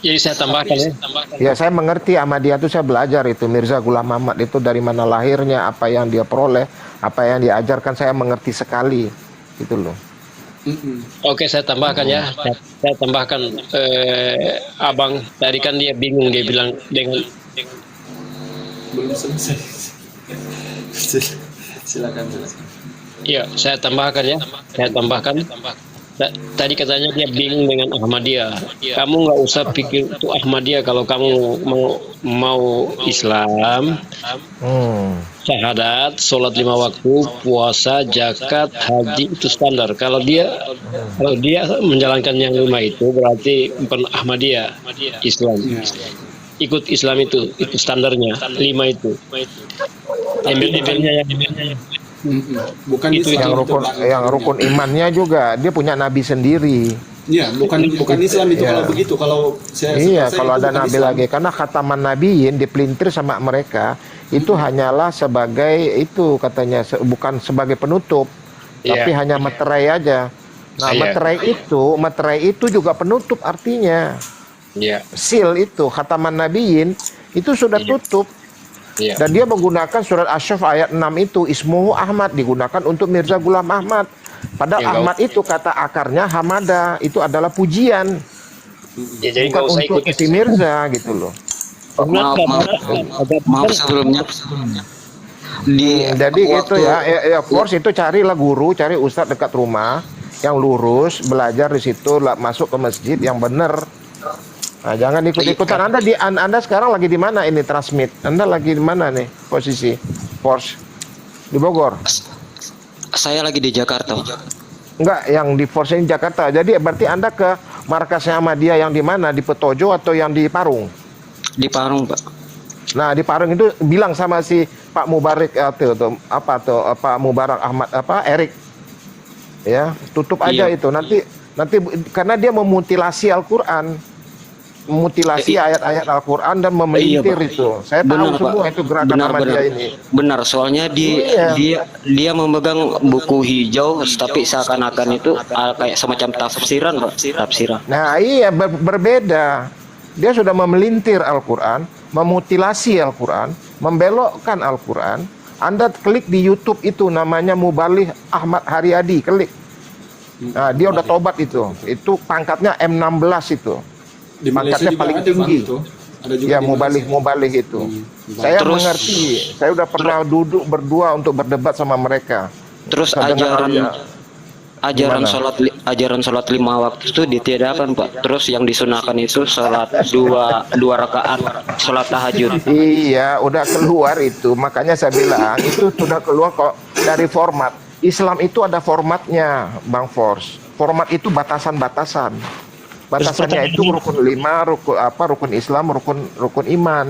Jadi saya tambahkan ya. Ya saya mengerti Ahmadiyah itu, saya belajar itu Mirza Ghulam Ahmad itu dari mana lahirnya, apa yang dia peroleh, apa yang diajarkan, saya mengerti sekali gitu loh. Oke, saya tambahkan ya. Saya tambahkan abang tadi kan dia bingung, dia bilang dengan belum selesai. Silakan. Iya, saya tambahkan ya. Saya tambahkan. Tadi katanya dia bingung dengan Ahmadiyah. Kamu nggak usah pikir itu Ahmadiyah kalau kamu mau Islam, syahadat, sholat 5 waktu, puasa, zakat, haji itu standar. Kalau dia menjalankan yang 5 itu berarti bukan Ahmadiyah, Islam. Ikut Islam itu standarnya 5 itu. Embel-embelnya yang bukan itu yang rukun imannya juga dia punya nabi sendiri. Iya, bukan Islam itu kalau begitu. Kalau kalau ada nabi Islam lagi, karena khataman nabiyin dipelintir sama mereka itu hanyalah sebagai itu katanya, bukan sebagai penutup, tapi hanya meterai aja. Nah, meterai itu juga penutup artinya. Seal itu khataman nabiyin itu sudah tutup. Dan dia menggunakan surat Asy-Syaff ayat 6 itu, Ismuhu Ahmad, digunakan untuk Mirza Ghulam Ahmad. Padahal Ahmad itu kata akarnya hamada, itu adalah pujian. Jadi bukan untuk si Mirza gitu loh. Maaf sebelumnya. Jadi itu ya course itu carilah guru, cari ustadz dekat rumah yang lurus, belajar di situ, masuk ke masjid yang benar. Nah, jangan ikut-ikutan. Anda sekarang lagi di mana ini transmit? Anda lagi di mana nih posisi? Force di Bogor. Saya lagi di Jakarta. Enggak, yang di Force ini Jakarta. Jadi berarti Anda ke markasnya Ahmadiyah yang di mana? Di Petojo atau yang di Parung? Di Parung, Pak. Nah, di Parung itu bilang sama si Pak Mubarak Pak Mubarak Ahmad Erik. Ya, tutup aja itu. Nanti karena dia memutilasi Al-Qur'an. Memutilasi ayat-ayat Al-Quran dan memelintir itu. Saya tahu semua itu gerakan Ahmadiyah ini. Benar, soalnya dia memegang buku hijau, tapi seakan-akan itu kayak semacam tafsiran, Pak. Tafsiran. Nah iya, berbeda. Dia sudah memelintir Al-Quran, memutilasi Al-Quran, membelokkan Al-Quran. Anda klik di YouTube itu namanya Muballigh Ahmad Haryadi, klik. Nah dia udah tobat itu. Itu pangkatnya M16 itu. Di pangkatnya paling tinggi. Ya Muballigh itu. Saya mengerti. Saya udah pernah duduk berdua untuk berdebat sama mereka. Terus ajaran Gimana? ajaran sholat 5 waktu itu ditiadakan Pak. Terus yang disunahkan itu sholat dua rakaat sholat tahajud. Iya, udah keluar itu. Makanya saya bilang itu sudah keluar kok dari format. Islam itu ada formatnya, Bang Force. Format itu batasan-batasan. Batasannya itu rukun 5, rukun Islam, rukun iman.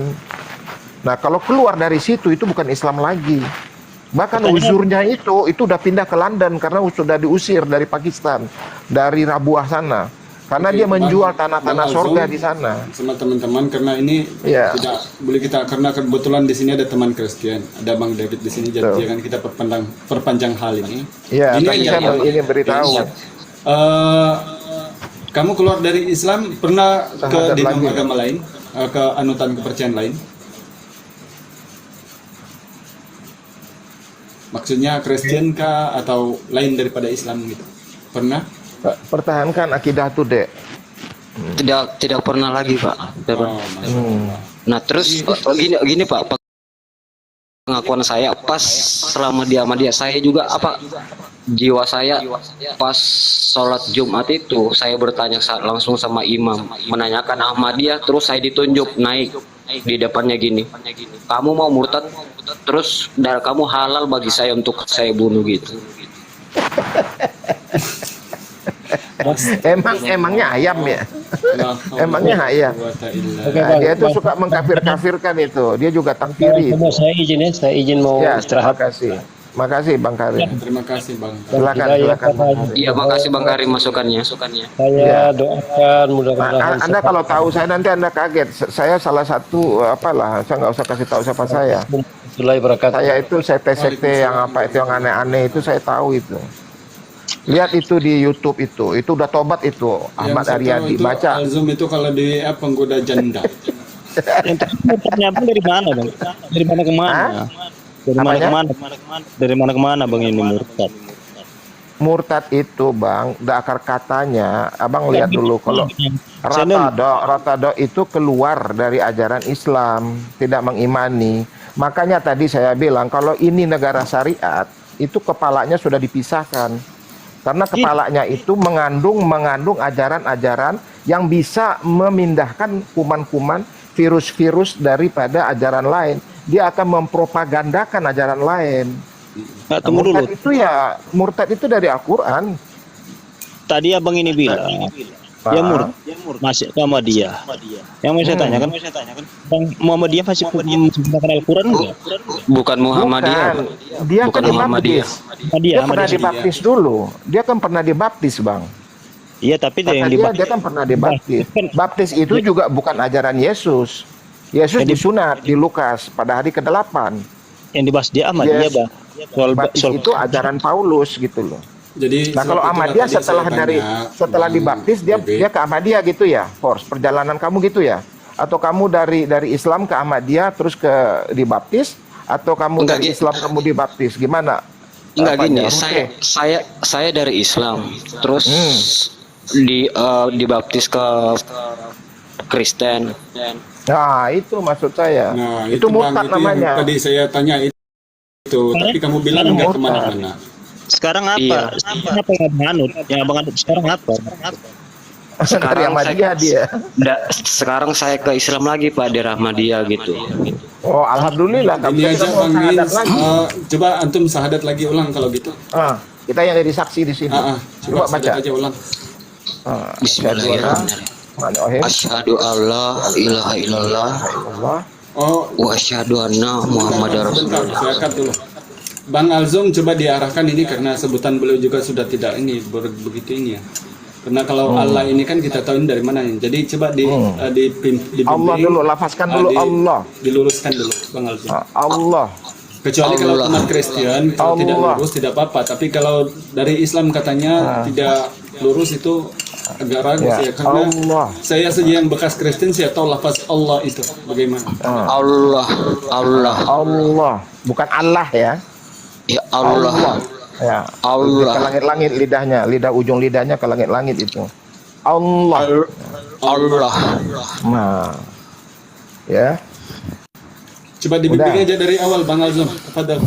Nah, kalau keluar dari situ itu bukan Islam lagi. Bahkan uzurnya itu udah pindah ke London karena sudah diusir dari Pakistan, dari Rabuah sana. Karena dia menjual tanah-tanah surga di sana. Sama teman-teman, karena ini Iya. tidak boleh kita, karena kebetulan di sini ada teman Kristen, ada Bang David di sini, jadi jangan kita perpanjang hal ini. Iya, Ini tadi aja, saya Bang. ingin beritahu. Kamu keluar dari Islam pernah ke Sahadat dinam lagi, agama lain, ke anutan kepercayaan lain? Maksudnya Kristen kah atau lain daripada Islam gitu? Pernah? Pertahankan akidah tuh, Dek. Tidak pernah lagi Pak. Nah terus gini Pak, pengakuan saya pas selama di Ahmadiyah, saya juga jiwa saya pas sholat Jumat itu saya bertanya langsung sama imam, menanyakan Ahmadiyah, terus saya ditunjuk naik di depannya gini, kamu mau murtad, terus darah kamu halal bagi saya untuk saya bunuh gitu. Emangnya ayam ya? Emangnya ayam. Nah, dia tuh suka mengkafir-kafirkan itu. Dia juga takfiri. Saya izin mau Ya, istirahat. makasih Bang Karim. Terima kasih Bang. Silakan Bang Karim. Iya, makasih Bang Karim masukannya. Saya doakan mudah-mudahan. Anda kalau tahu saya nanti Anda kaget. Saya salah satu saya nggak usah kasih tahu siapa saya. Saya itu sekte yang yang aneh-aneh itu saya tahu itu. Lihat itu di YouTube itu udah tobat itu Ahmad Aryadi, baca. Alzum itu kalau di penggoda janda. Murtadnya Bang dari mana Bang? Dari mana ke mana? Dari mana ke mana? Dari mana ke mana Bang ini murtad? Murtad itu Bang, akar katanya, Abang lihat dulu kalau Ratado itu keluar dari ajaran Islam, tidak mengimani. Makanya tadi saya bilang kalau ini negara syariat, itu kepalanya sudah dipisahkan. Karena kepalanya itu mengandung ajaran-ajaran yang bisa memindahkan kuman-kuman, virus-virus daripada ajaran lain. Dia akan mempropagandakan ajaran lain. Nah, tunggu dulu. Murtad itu dari Al-Quran. Tadi Abang ini bilang dia murtad masih ke Ahmadiyah. Yang mau saya tanyakan, Bang Muhammadiyah masih menggunakan Al-Quran enggak? Bukan Muhammadiyah. Dia Bukan kan Muhammadiyah. Dia pernah dibaptis dulu. Dia kan pernah dibaptis, Bang. Iya, tapi dia kan pernah dibaptis. Baptis itu juga bukan ajaran Yesus. Yesus disunat di Lukas pada hari ke-8. Yang dibahas dia Ahmadiyah, Bang. Baptis itu ajaran Paulus gitu loh. Jadi nah kalau Ahmadiyah setelah dibaptis dia ke Ahmadiyah gitu ya, Force. Perjalanan kamu gitu ya? Atau kamu dari Islam ke Ahmadiyah terus ke dibaptis, atau kamu dari Islam kamu dibaptis? Gimana? Enggak gini, saya dari Islam, terus dibaptis ke Kristen. Nah, itu maksud saya. Nah, itu murtad namanya. Tadi saya tanya itu, tapi kamu bilang enggak kemana-mana. Sekarang apa? Iya. Apa yang Abang anut? Yang Abang anut sekarang apa? Sekarang sekarang saya ke Islam lagi Pak, di Ahmadiyah gitu. Oh, alhamdulillah. Ini aja Bang coba antum syahadat lagi ulang kalau gitu. Kita yang jadi saksi di sini. Coba baca aja ulang. Bismillahirrahmanirrahim. Asyhadu alla ilaha illallah wa asyhadu anna Muhammadar Rasulullah. Saya cut dulu. Bang Alzum coba diarahkan ini karena sebutan beliau juga sudah tidak ini begitu ini ya. Karena kalau Allah ini kan kita tahu ini dari mana ini. Jadi coba dibimbing. Allah dulu, lafazkan dulu Allah. Diluruskan dulu Bang Alzum. Allah. Kecuali kalau umat Kristen kalau tidak lurus tidak apa-apa. Tapi kalau dari Islam katanya tidak lurus itu agak ragu ya. Karena saya saja yang bekas Kristen saya tahu lafaz Allah itu bagaimana. Allah. Bukan Allah ya. Ya Allah. Ya. Allah. Ke langit-langit lidahnya, ujung lidahnya ke langit-langit itu. Allah. Allah. Nah. Ya. Coba dibimbing aja dari awal Bang Alzum. Tafadhol.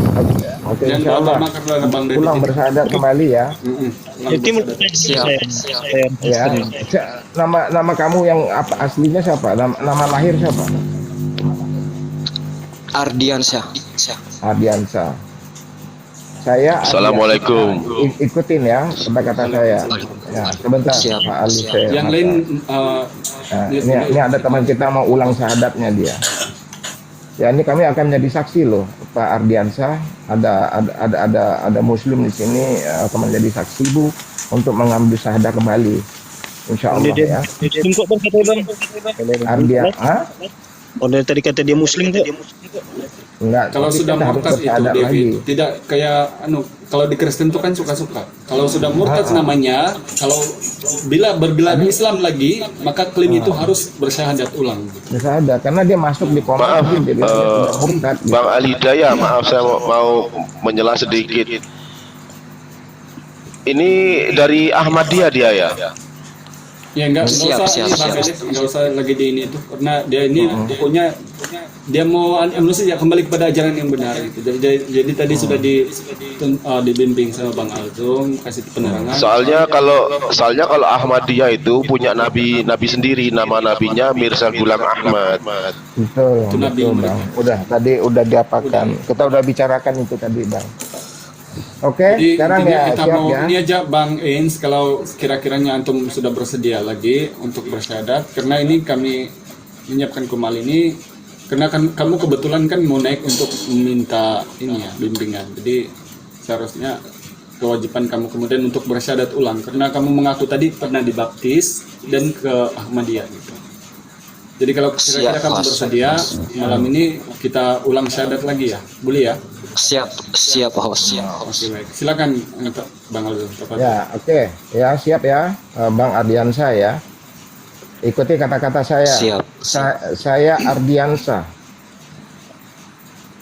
Oke, Jangan insyaallah. lama karena Bang Deddy. Pulang bersyahadat kembali ya. Jadi Ya. Nama kamu yang apa aslinya siapa? Nama lahir siapa? Ardiansyah. Ardiansa. Saya Assalamualaikum. ikutin ya kata-kata saya. Ya, sebentar Siap. Pak Ali saya. Yang lain Nah, ini ada teman kita mau ulang syahadatnya dia. Ya ini kami akan menjadi saksi loh Pak Ardiansa. Ada Muslim di sini akan menjadi saksi Bu untuk mengambil syahadat kembali. Insya Allah ya. Muslim kok Bang, kata Bang. Ardian, Oh, dari tadi kata dia Muslim kok. Enggak. kalau tapi sudah kita harus murtad itu bersyahadat Devi, lagi. tidak kayak kalau di Kristen itu kan suka-suka. Kalau sudah murtad namanya, kalau bila berbilang Islam lagi, maka klaim itu harus bersyahadat ulang. Bersyahadat karena dia masuk di koma. Maaf, dia bilang dia sudah murtad. gitu. Bang Ali Daya, maaf saya mau menyela sedikit. Ini dari Ahmadiyah dia ya? Ya enggak Siap, usah enggak usah lagi di ini itu karena dia ini pokoknya dia mau manusia kembali kepada ajaran yang benar gitu. Jadi tadi sudah dibimbing sama Bang Alzum, kasih penerangan. Soalnya kalau Ahmadiyah itu punya nabi sendiri, nama nabinya Mirza Ghulam Ahmad. Betul, Itu Nabi betul mereka. Bang. Udah diapakan. Kita udah bicarakan itu tadi Bang. Oke, Jadi sekarang intinya ya kita siap mau ya. ini aja Bang Eins kalau kira-kiranya antum sudah bersedia lagi untuk bersyahadat karena ini kami menyiapkan kumal ini karena kan kamu kebetulan kan mau naik untuk meminta ini ya bimbingan. Jadi seharusnya kewajiban kamu kemudian untuk bersyahadat ulang karena kamu mengaku tadi pernah dibaptis dan ke Ahmadiyah gitu. Jadi kalau kira-kira Siap, kamu Mas. bersedia malam ini kita ulang syahadat lagi ya, boleh ya? Siap Pak Host. Oke, baik. Silakan Bang Aldo. Ya, oke. Ya, siap ya. Bang Ardiansa ya. Ikuti kata-kata saya. Siap. Saya Ardiansa.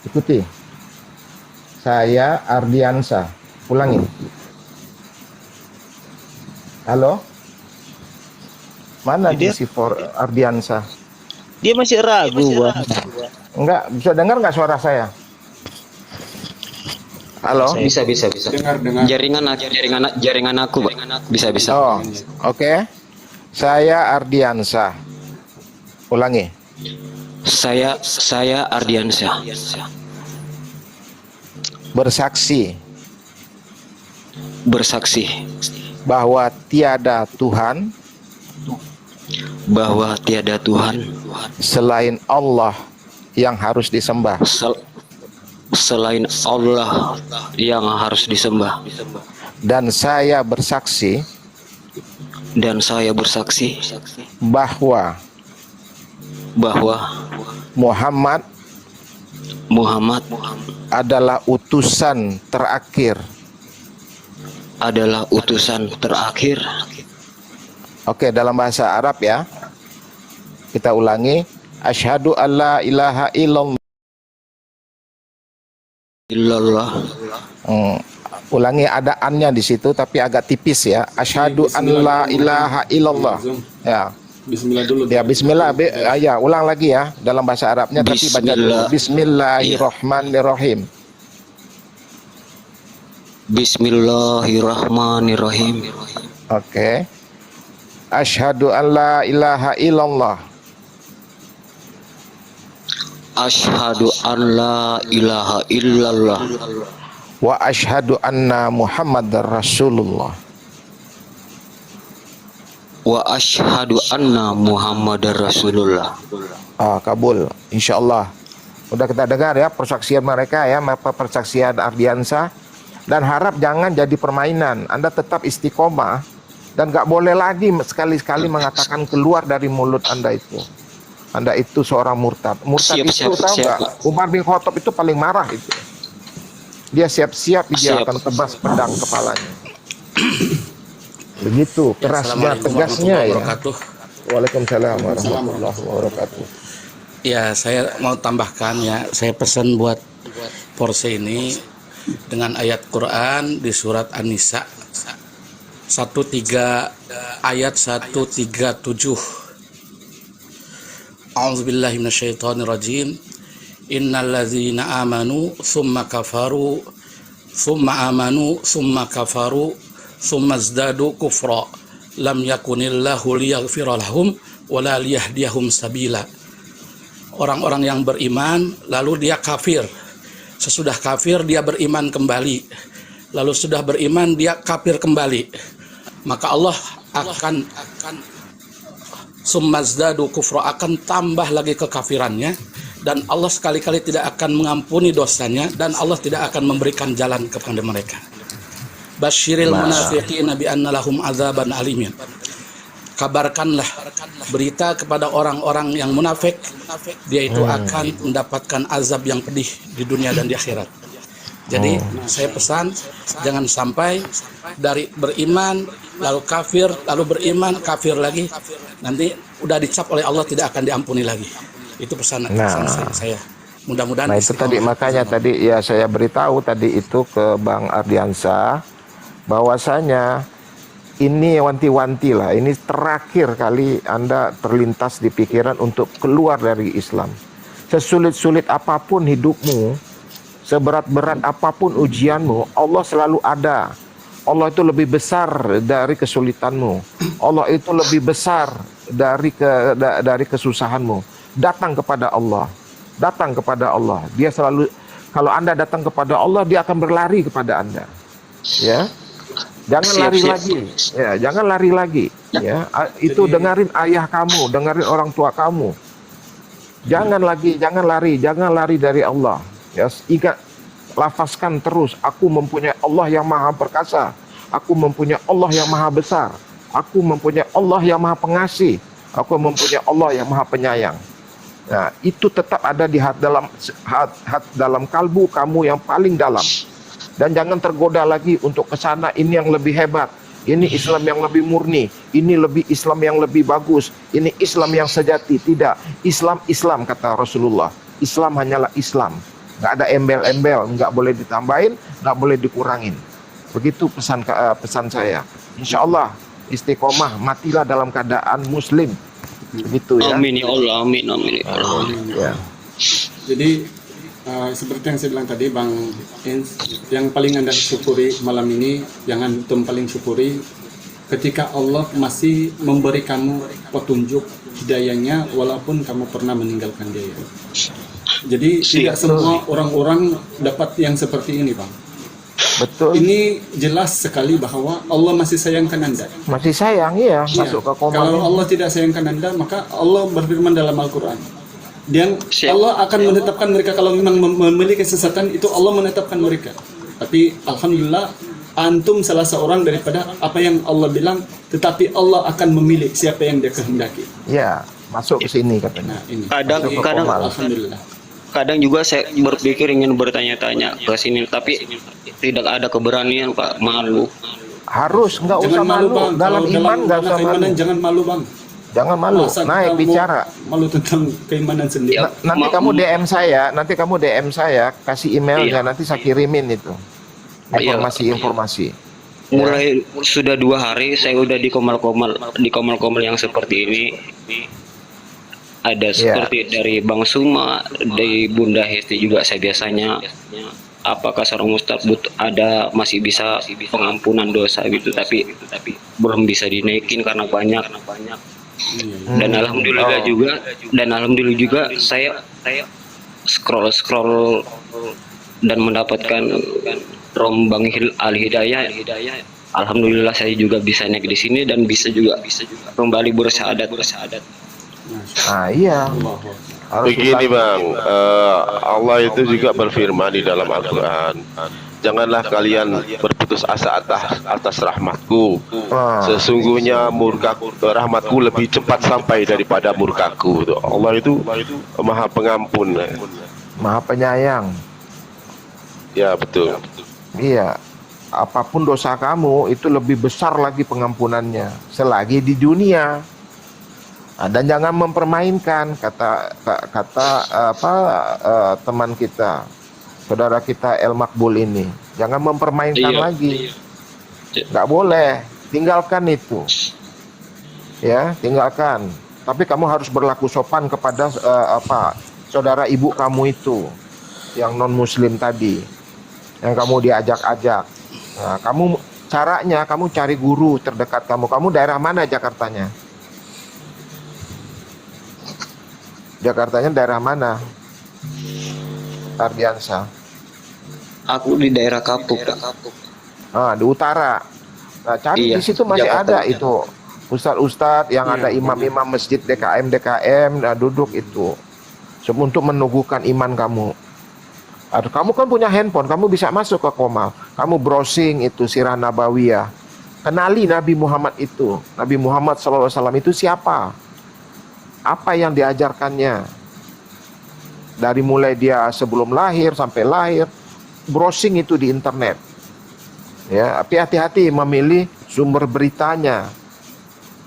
Ikuti. Saya Ardiansa. Ulangi. Halo? Mana Dia- DC for Ardiansa? Dia masih ragu, Bang. Enggak, bisa dengar nggak suara saya? Halo? Bisa. Dengar. Jaringan aku, Pak. Bisa. Oh, oke. Saya Ardiansa. Ulangi. Saya Ardiansyah. Bersaksi Bersaksi bahwa tiada Tuhan selain Allah yang harus disembah. Selain Allah yang harus disembah. Dan saya bersaksi bahwa Muhammad adalah utusan terakhir. Oke, dalam bahasa Arab ya. Kita ulangi. Asyhadu alla ilaha illallah. Ulangi, ada annya di situ tapi agak tipis ya. Asyhadu an la ilaha illallah. Ya. Bismillah dulu. Ya, bismillah. Ya, ulang lagi ya dalam bahasa Arabnya tapi baca dulu. Bismillahirrahmanirrahim. Bismillahirrahmanirrahim. Oke. Asyhadu an la ilaha illallah. Asyhadu an la ilaha illallah. Wa asyhadu anna Muhammadar Rasulullah. Wa asyhadu anna Muhammadar Rasulullah. Kabul, insyaallah. Udah kita dengar ya persaksian mereka ya, persaksian Ardiansa, dan harap jangan jadi permainan. Anda tetap istiqomah dan nggak boleh lagi sekali-sekali mengatakan keluar dari mulut Anda itu. Anda itu seorang murtad. Murtad itu tahu nggak? Umar bin Khattab itu paling marah itu. Dia siap-siap dia akan tebas pedang kepalanya. Begitu kerasnya, tegasnya ya. Waalaikumsalam warahmatullahi wabarakatuh. Ya, saya mau tambahkan ya, saya pesan buat porsi ini dengan ayat Quran di surat An-Nisa 13 ayat 137. A'udzubillahi minasyaitonirrajim. innalladzina amanu summa kafaru summa amanu summa kafaru summa zdadu kufra lam yakunillahu liyaghfira lahum wala liyahdiyahum sabila. Orang-orang yang beriman lalu dia kafir, sesudah kafir dia beriman kembali, lalu sudah beriman dia kafir kembali, maka Allah akan summazdadu kufra, akan tambah lagi kekafirannya, dan Allah sekali-kali tidak akan mengampuni dosanya, dan Allah tidak akan memberikan jalan kepada mereka. Basyiril munafiqina bi anna lahum adzaban alimin. Kabarkanlah berita kepada orang-orang yang munafik, dia itu akan mendapatkan azab yang pedih di dunia dan di akhirat. Jadi saya pesan, jangan sampai dari beriman lalu kafir, lalu beriman kafir lagi, nanti udah dicap oleh Allah tidak akan diampuni lagi. Itu pesan saya. Mudah-mudahan. Nah itu tadi, makanya tadi ya saya beritahu tadi itu ke Bang Ardiansa bahwasanya ini wanti-wanti lah, ini terakhir kali Anda terlintas di pikiran untuk keluar dari Islam. Sesulit-sulit apapun hidupmu, seberat-berat apapun ujianmu, Allah selalu ada. Allah itu lebih besar dari kesulitanmu. Allah itu lebih besar dari kesusahanmu. Datang kepada Allah. Datang kepada Allah. Dia selalu, kalau Anda datang kepada Allah, dia akan berlari kepada Anda. Ya. Jangan lari lagi, ya, jangan lari lagi, ya. Itu dengerin ayah kamu, dengerin orang tua kamu. Jangan lari dari Allah. Ya, ingat, lafazkan terus, aku mempunyai Allah yang maha perkasa, aku mempunyai Allah yang maha besar, aku mempunyai Allah yang maha pengasih, aku mempunyai Allah yang maha penyayang. Nah, itu tetap ada di dalam kalbu kamu yang paling dalam. Dan jangan tergoda lagi untuk ke sana, ini yang lebih hebat, ini Islam yang lebih murni, ini lebih Islam yang lebih bagus, ini Islam yang sejati. Tidak, Islam kata Rasulullah. Islam hanyalah Islam. Nggak ada embel-embel, nggak boleh ditambahin, nggak boleh dikurangin. Begitu pesan saya. Insya Allah istiqomah, matilah dalam keadaan Muslim. Begitu ya. Amin ya Allah, amin ya Allah. Ya. Jadi seperti yang saya bilang tadi Bang Ins, yang paling Anda syukuri malam ini, yang antum paling syukuri ketika Allah masih memberi kamu petunjuk hidayahnya walaupun kamu pernah meninggalkan dia. Jadi tidak semua orang-orang dapat yang seperti ini, Bang. Betul. Ini jelas sekali bahwa Allah masih sayangkan Anda. Masih sayang, ya. Masuk ke koma. Kalau Allah tidak sayangkan Anda, maka Allah berfirman dalam Al-Quran, dan Allah akan menetapkan mereka. Kalau memang memiliki kesesatan, itu Allah menetapkan mereka. Tapi Alhamdulillah, antum salah seorang daripada apa yang Allah bilang, tetapi Allah akan memilih siapa yang dia kehendaki. Ya, masuk ke sini katanya. Nah, ini. Kadang Alhamdulillah. Kadang juga saya berpikir ingin bertanya-tanya ke sini, tapi tidak ada keberanian, Pak. Malu. Harus, nggak usah malu, Bang. Dalam iman nggak usah malu. Jangan malu, Bang. Jangan malu, naik bicara. Malu tentang keimanan sendiri. Nanti kamu DM saya, kasih emailnya, nanti saya kirimin itu informasi. Mulai sudah 2 hari saya udah di komal-komal yang seperti ini. Ada seperti dari Bang Suma, dari Bunda Hesti juga saya biasanya. Apakah seorang ustaz masih bisa pengampunan dosa gitu, tapi belum bisa dinaikin karena banyak. Dan alhamdulillah juga saya scroll dan mendapatkan rombang Al Hidayah. Alhamdulillah saya juga bisa naik di sini dan bisa juga kembali bersyahadat. Ah iya. Begini Bang, Allah itu juga berfirman di dalam Al-Quran, janganlah kalian berputus asa atas rahmatku. Sesungguhnya rahmatku lebih cepat sampai daripada murkaku. Allah itu maha pengampun, maha penyayang. Ya betul. Iya, apapun dosa kamu itu lebih besar lagi pengampunannya selagi di dunia. Dan jangan mempermainkan kata teman kita, saudara kita El Makbul ini. Jangan mempermainkan lagi. Nggak boleh, tinggalkan itu. Ya, tinggalkan. Tapi kamu harus berlaku sopan kepada saudara ibu kamu itu yang non muslim tadi, yang kamu diajak-ajak. Nah, caranya kamu cari guru terdekat kamu. Kamu daerah mana Jakartanya? Jakartanya daerah mana, Ardiansa? Aku di daerah Kapuk. Di utara. Nah, cari di situ masih Jakarta. ada itu ustadz-ustadz yang ada imam-imam masjid DKM, nah, duduk itu untuk menumbuhkan iman kamu. Kamu kan punya handphone, kamu bisa masuk ke Qomal, kamu browsing itu Sirah Nabawiyah, kenali Nabi Muhammad itu. Nabi Muhammad SAW itu siapa? Apa yang diajarkannya? Dari mulai dia sebelum lahir sampai lahir, browsing itu di internet. Ya, tapi hati-hati memilih sumber beritanya.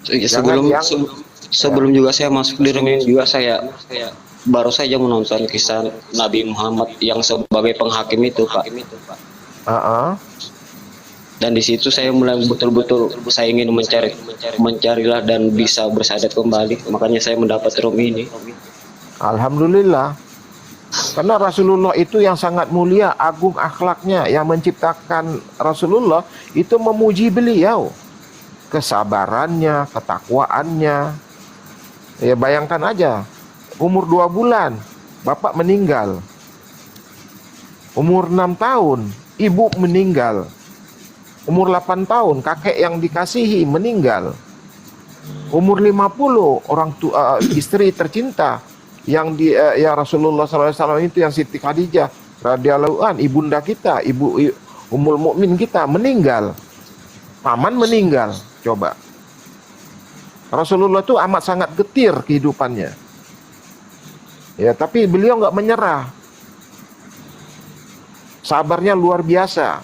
Sebelum juga saya masuk di room ini juga saya baru saja menonton kisah Nabi Muhammad yang sebagai penghakim itu, Pak. Dan di situ saya mulai betul-betul saya ingin mencarilah dan bisa bersyahadat kembali. Makanya saya mendapat room ini. Alhamdulillah. Karena Rasulullah itu yang sangat mulia, agung akhlaknya. Yang menciptakan Rasulullah itu memuji beliau. Kesabarannya, ketakwaannya. Ya bayangkan aja, umur 2 bulan bapak meninggal. Umur 6 tahun ibu meninggal. Umur 8 tahun kakek yang dikasihi meninggal. Umur 50 orang tua, istri tercinta yang ya Rasulullah SAW itu yang Siti Khadijah radhiyallahu an, ibunda kita, ibu Ummul Mukmin kita meninggal. Paman meninggal. Coba. Rasulullah itu amat sangat getir kehidupannya. Ya, tapi beliau nggak menyerah. Sabarnya luar biasa.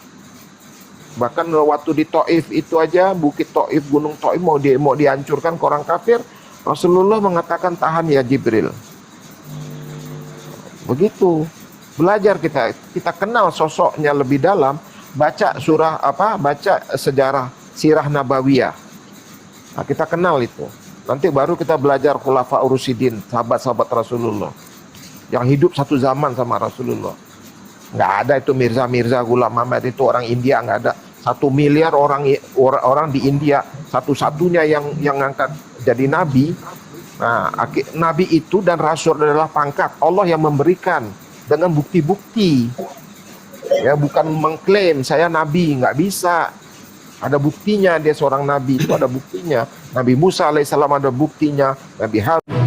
Bahkan waktu di Taif itu aja, Bukit Taif, Gunung Taif mau dihancurkan ke orang kafir, Rasulullah mengatakan tahan ya Jibril. Begitu. Belajar kita kenal sosoknya lebih dalam, baca baca sejarah Sirah Nabawiyah. Nah, kita kenal itu. Nanti baru kita belajar Khulafaur Rasyidin, sahabat-sahabat Rasulullah yang hidup satu zaman sama Rasulullah. Nggak ada itu Mirza Ghulam Ahmad itu orang India, nggak ada. 1 miliar orang di India, satu-satunya yang ngangkat jadi nabi. Nah, nabi itu dan rasul adalah pangkat Allah yang memberikan dengan bukti-bukti. Ya, bukan mengklaim saya nabi, nggak bisa. Ada buktinya dia seorang nabi, itu ada buktinya. Nabi Musa alaihissalam ada buktinya, Nabi Harun